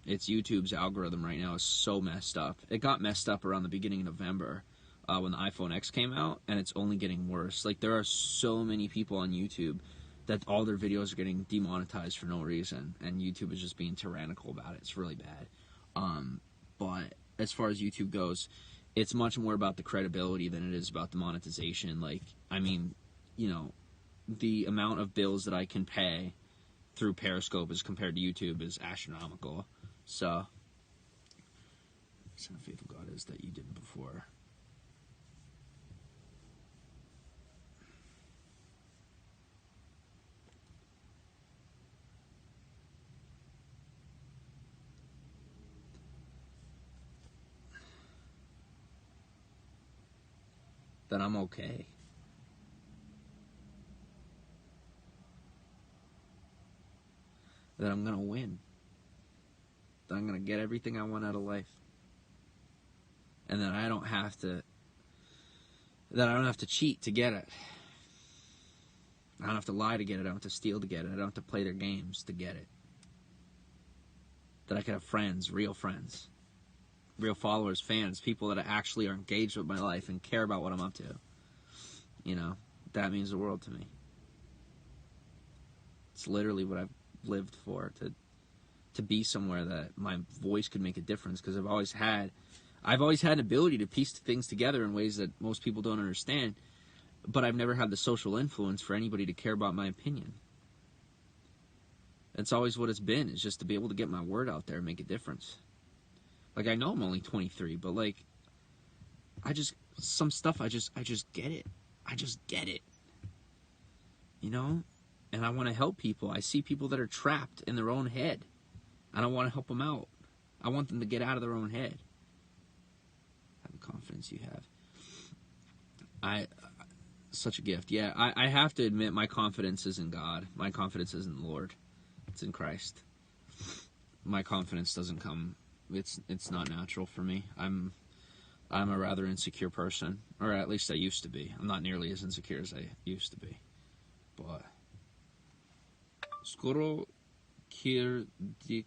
It's YouTube's algorithm right now is so messed up. It got messed up around the beginning of November when the iPhone X came out, and it's only getting worse. Like, there are so many people on YouTube that all their videos are getting demonetized for no reason, and YouTube is just being tyrannical about it. It's really bad. But as far as YouTube goes, it's much more about the credibility than it is about the monetization. Like, I mean, you know, the amount of bills that I can pay through Periscope as compared to YouTube is astronomical. So, Son of Faithful God is that you did before. That I'm okay. That I'm gonna win. That I'm gonna get everything I want out of life. And that I don't have to cheat to get it. I don't have to lie to get it. I don't have to steal to get it. I don't have to play their games to get it. That I could have friends, real followers, fans, people that actually are engaged with my life and care about what I'm up to. You know, that means the world to me. It's literally what I've lived for, to be somewhere that my voice could make a difference, because I've always had an ability to piece things together in ways that most people don't understand, but I've never had the social influence for anybody to care about my opinion. That's always what it's been, is just to be able to get my word out there and make a difference. Like, I know I'm only 23, but like, some stuff I just get it. I just get it. You know? And I want to help people. I see people that are trapped in their own head, and I want to help them out. I want them to get out of their own head. Have the confidence you have. Such a gift. Yeah, I have to admit, my confidence is in God. My confidence is in the Lord. It's in Christ. My confidence doesn't come. It's not natural for me. I'm a rather insecure person, or at least I used to be. I'm not nearly as insecure as I used to be. But skoro kirdik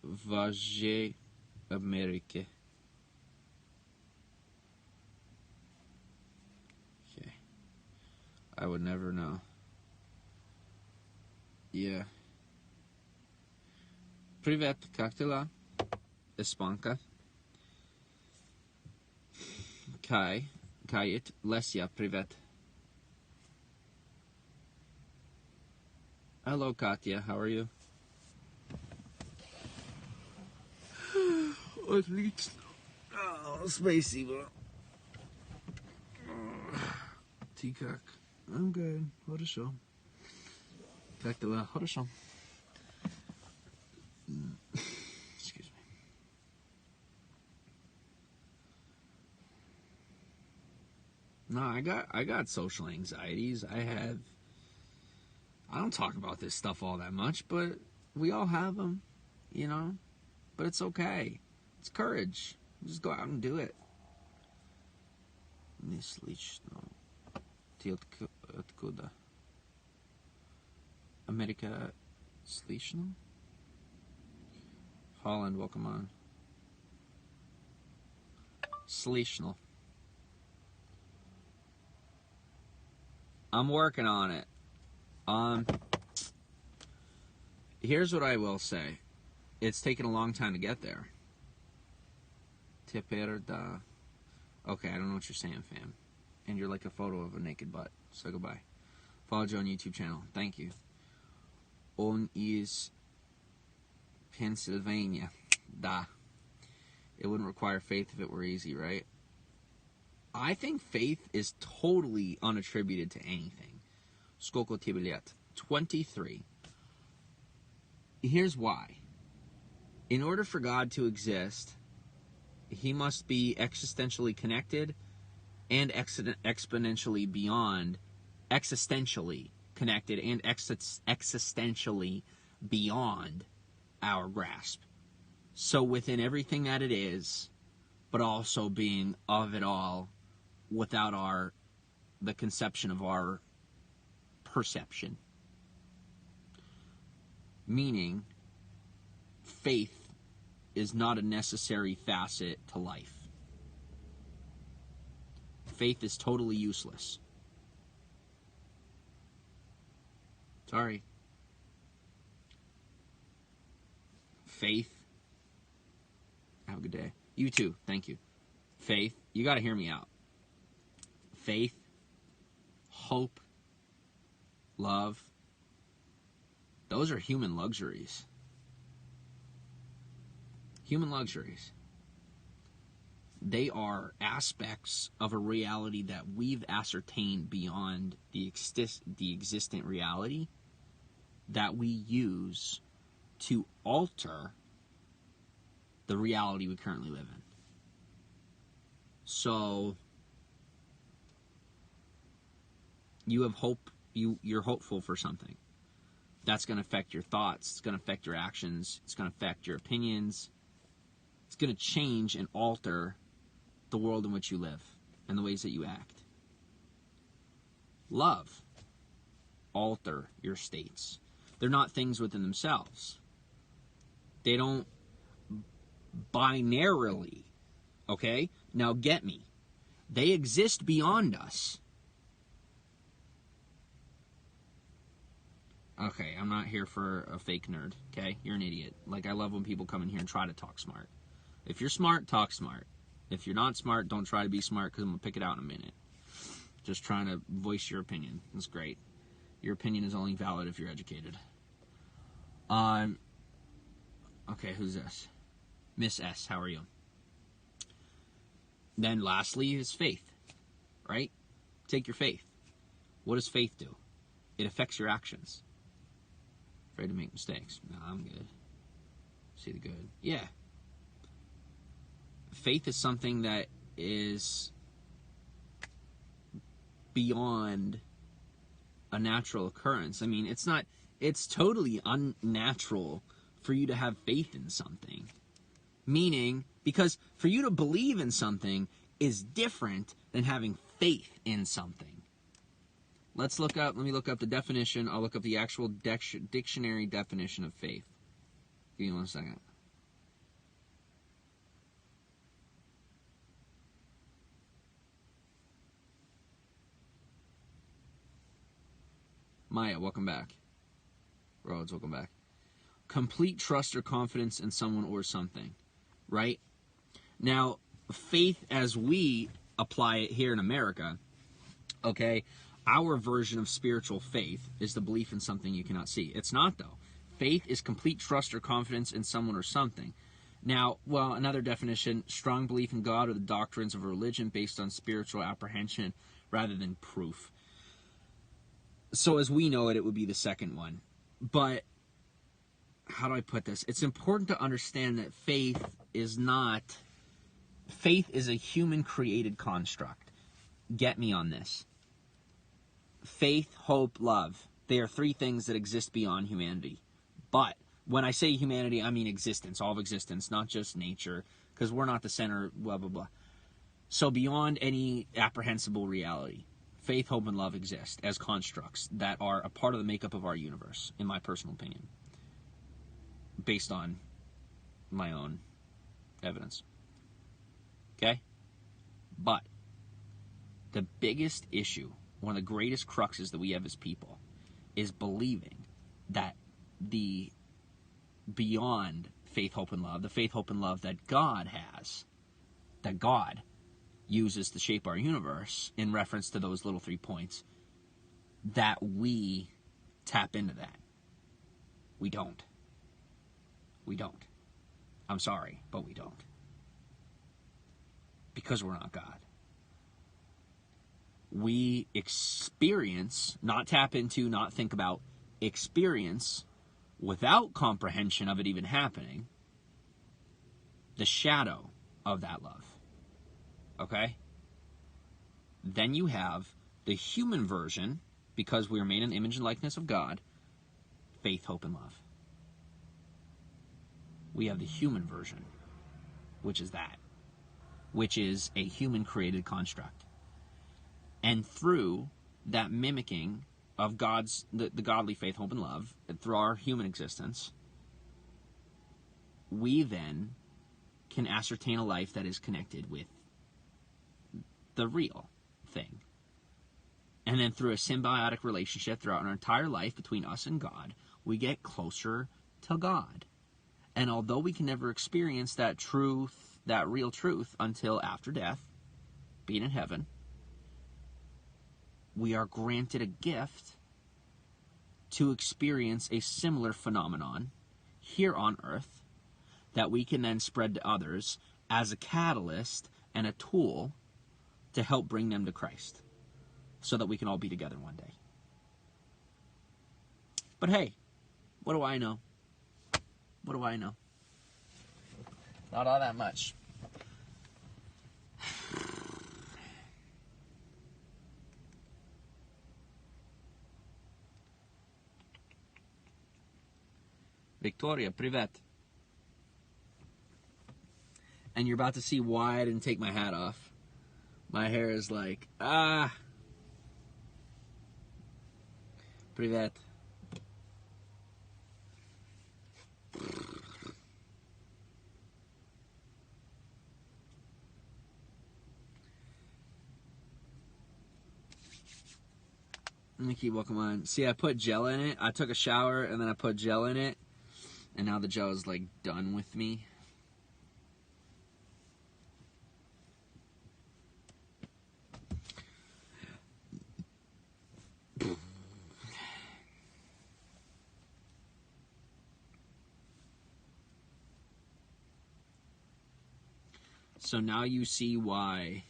vaje Amerike. Okay. I would never know. Yeah. Привет, как дела? Испанка. Kayet, Lesya, привет. Hello, Katya, how are you? Отлично. Спасибо. Ты как? I'm good. Хорошо. Как дела? Хорошо. Excuse me. I got social anxieties. I don't talk about this stuff all that much, but we all have them, you know? But it's okay. It's courage. Just go out and do it. Не слышно. Ты откуда? America слышно? Holland, welcome on. Слышно. I'm working on it. Here's what I will say. It's taken a long time to get there. Teper da. Okay, I don't know what you're saying, fam. And you're like a photo of a naked butt. So goodbye. Follow Joe on YouTube channel. Thank you. On is Pennsylvania. Da. It wouldn't require faith if it were easy, right? I think faith is totally unattributed to anything. Skoko Tibiliet. 23. Here's why. In order for God to exist, he must be existentially connected and exponentially beyond, existentially connected and existentially beyond our grasp. So within everything that it is, but also being of it all without the conception of our perception. Meaning, faith is not a necessary facet to life. Faith is totally useless. Sorry. Faith. Have a good day. You too. Thank you. Faith. You got to hear me out. Faith, hope, love. Those are human luxuries. Human luxuries. They are aspects of a reality that we've ascertained beyond the existent reality that we use to alter the reality we currently live in. So you have hope, you're hopeful for something. That's going to affect your thoughts, it's going to affect your actions, it's going to affect your opinions. It's going to change and alter the world in which you live and the ways that you act. Love. Alter your states. They're not things within themselves. They don't binarily, okay? Now get me. They exist beyond us. Okay, I'm not here for a fake nerd, okay? You're an idiot. Like, I love when people come in here and try to talk smart. If you're smart, talk smart. If you're not smart, don't try to be smart, because I'm going to pick it out in a minute. Just trying to voice your opinion. That's great. Your opinion is only valid if you're educated. Okay, who's this? Miss S, how are you? Then lastly is faith, right? Take your faith. What does faith do? It affects your actions. Afraid to make mistakes. No, I'm good. See the good. Yeah. Faith is something that is beyond a natural occurrence. I mean, it's totally unnatural for you to have faith in something. Meaning, because for you to believe in something is different than having faith in something. Let me look up the definition. I'll look up the actual dictionary definition of faith. Give me 1 second. Maya, welcome back. Rhodes, welcome back. Complete trust or confidence in someone or something, right? Now, faith as we apply it here in America, okay, our version of spiritual faith is the belief in something you cannot see. It's not, though. Faith is complete trust or confidence in someone or something. Now, well, another definition, strong belief in God or the doctrines of a religion based on spiritual apprehension rather than proof. So as we know it, it would be the second one. But how do I put this? It's important to understand that faith is a human-created construct. get me on this. Faith, hope, love. They are three things that exist beyond humanity. But when I say humanity, I mean existence, all of existence, not just nature, because we're not the center, blah, blah, blah. So beyond any apprehensible reality, faith, hope, and love exist as constructs that are a part of the makeup of our universe, in my personal opinion, based on my own evidence. Okay? But the biggest issue, one of the greatest cruxes that we have as people, is believing that the beyond faith, hope, and love, the faith, hope, and love that God has, that God uses to shape our universe in reference to those little 3 points, that we tap into that. We don't. We don't. I'm sorry, but we don't. Because we're not God. We experience, not tap into, not think about, experience, without comprehension of it even happening, the shadow of that love. Okay? Then you have the human version, because we are made in the image and likeness of God, faith, hope, and love. We have the human version, which is that, which is a human-created construct. And through that mimicking of God's, the godly faith, hope, and love, through our human existence, we then can ascertain a life that is connected with the real thing. And then through a symbiotic relationship throughout our entire life between us and God, we get closer to God. And although we can never experience that truth, that real truth, until after death, being in heaven, we are granted a gift to experience a similar phenomenon here on earth that we can then spread to others as a catalyst and a tool to help bring them to Christ so that we can all be together one day. But hey, what do I know? What do I know? Not all that much. Victoria, privet. And you're about to see why I didn't take my hat off. My hair is like, Privet. Nikki, welcome on. See, I put gel in it. I took a shower and then I put gel in it. And now the gel is like done with me. So now you see why.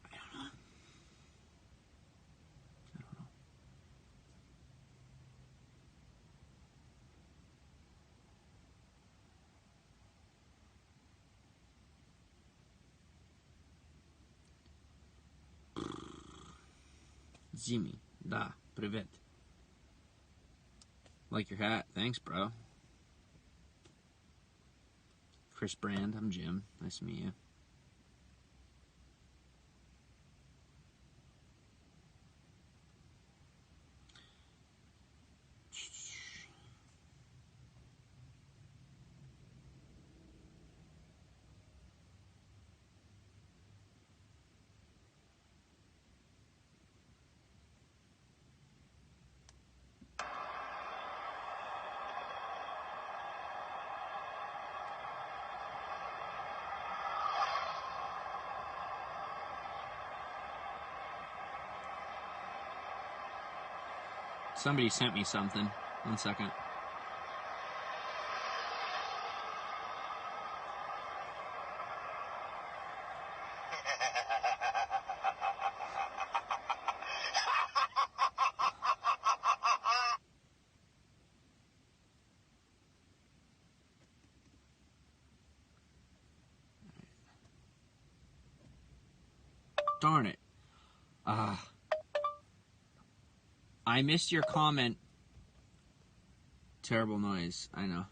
I don't know. Zimi, da, privet. Like your hat. Thanks, bro. Chris Brand, I'm Jim. Nice to meet you. Somebody sent me something. 1 second. Darn it. I missed your comment. Terrible noise, I know.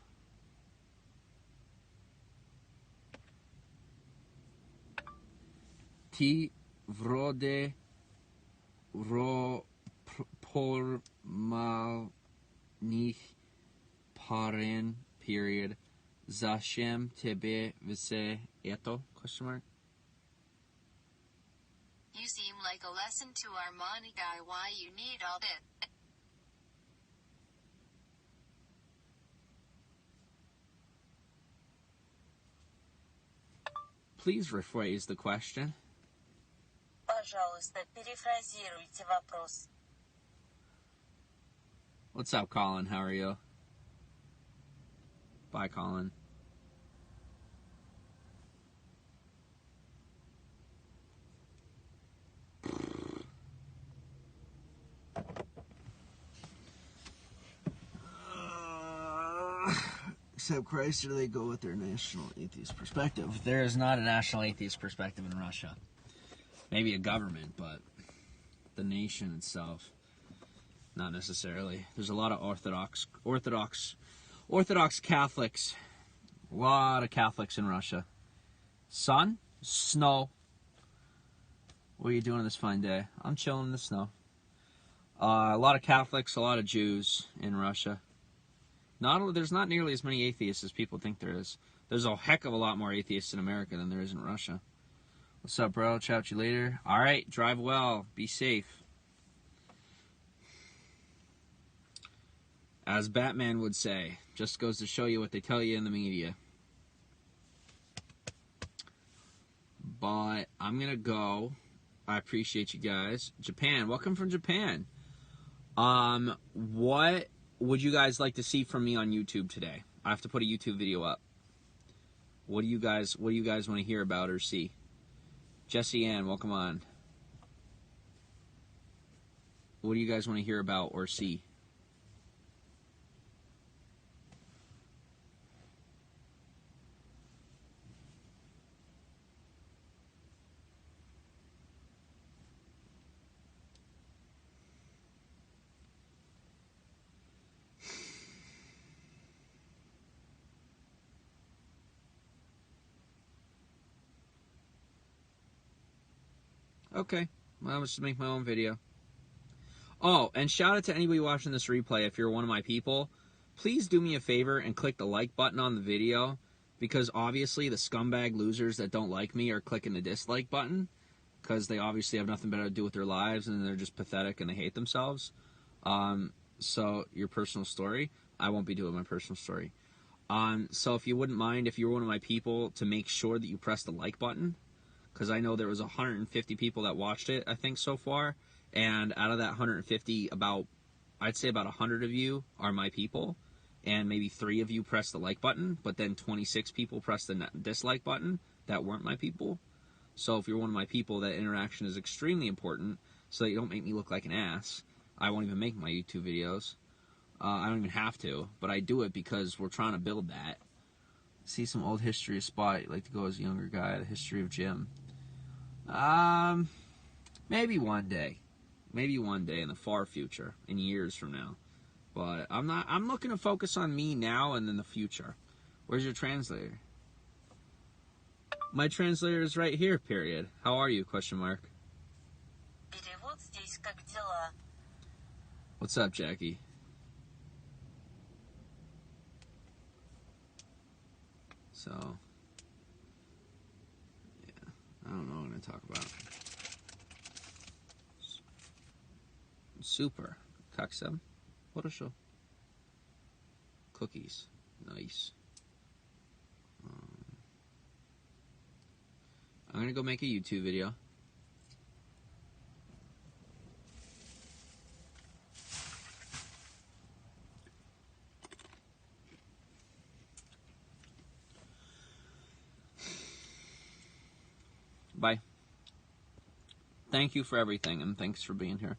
Ti vrode ro por mal nich paren period zashem tebe vise eto question mark. You seem like a lesson to harmonica. Why you need all that? Please rephrase the question. Пожалуйста, перефразируйте вопрос. What's up, Colin? How are you? Bye, Colin. Except Christ, or do they go with their national atheist perspective? There is not a national atheist perspective in Russia. Maybe a government, but the nation itself, not necessarily. There's a lot of Orthodox Catholics. A lot of Catholics in Russia. Sun? Snow. What are you doing this fine day? I'm chilling in the snow. A lot of Catholics, a lot of Jews in Russia. There's not nearly as many atheists as people think there is. There's a heck of a lot more atheists in America than there is in Russia. What's up, bro? Chat with you later. All right, drive well. Be safe. As Batman would say, just goes to show you what they tell you in the media. But I'm going to go. I appreciate you guys. Japan. Welcome from Japan. What would you guys like to see from me on YouTube today? I have to put a YouTube video up. What do you guys want to hear about or see? Jesse Ann, welcome on. What do you guys want to hear about or see? Okay, well, I'll just make my own video. Oh, and shout out to anybody watching this replay. If you're one of my people, please do me a favor and click the like button on the video, because obviously the scumbag losers that don't like me are clicking the dislike button because they obviously have nothing better to do with their lives and they're just pathetic and they hate themselves. So your personal story, I won't be doing my personal story. So if you wouldn't mind, if you're one of my people, to make sure that you press the like button, because I know there was 150 people that watched it, I think, so far. And out of that 150, I'd say about 100 of you are my people. And maybe 3 of you pressed the like button. But then 26 people pressed the dislike button that weren't my people. So if you're one of my people, that interaction is extremely important so that you don't make me look like an ass. I won't even make my YouTube videos. I don't even have to. But I do it because we're trying to build that. See some old history of Spot. You'd like to go as a younger guy. The history of Jim. Maybe one day. Maybe one day in the far future, in years from now. But I'm looking to focus on me now and in the future. Where's your translator? My translator is right here, period. How are you, question mark? Перевод здесь, как дела? What's up, Jackie? So, yeah, I don't know what I'm going to talk about. Super. Kaksem. Хорошо. Cookies. Nice. I'm going to go make a YouTube video. Bye. Thank you for everything, and thanks for being here.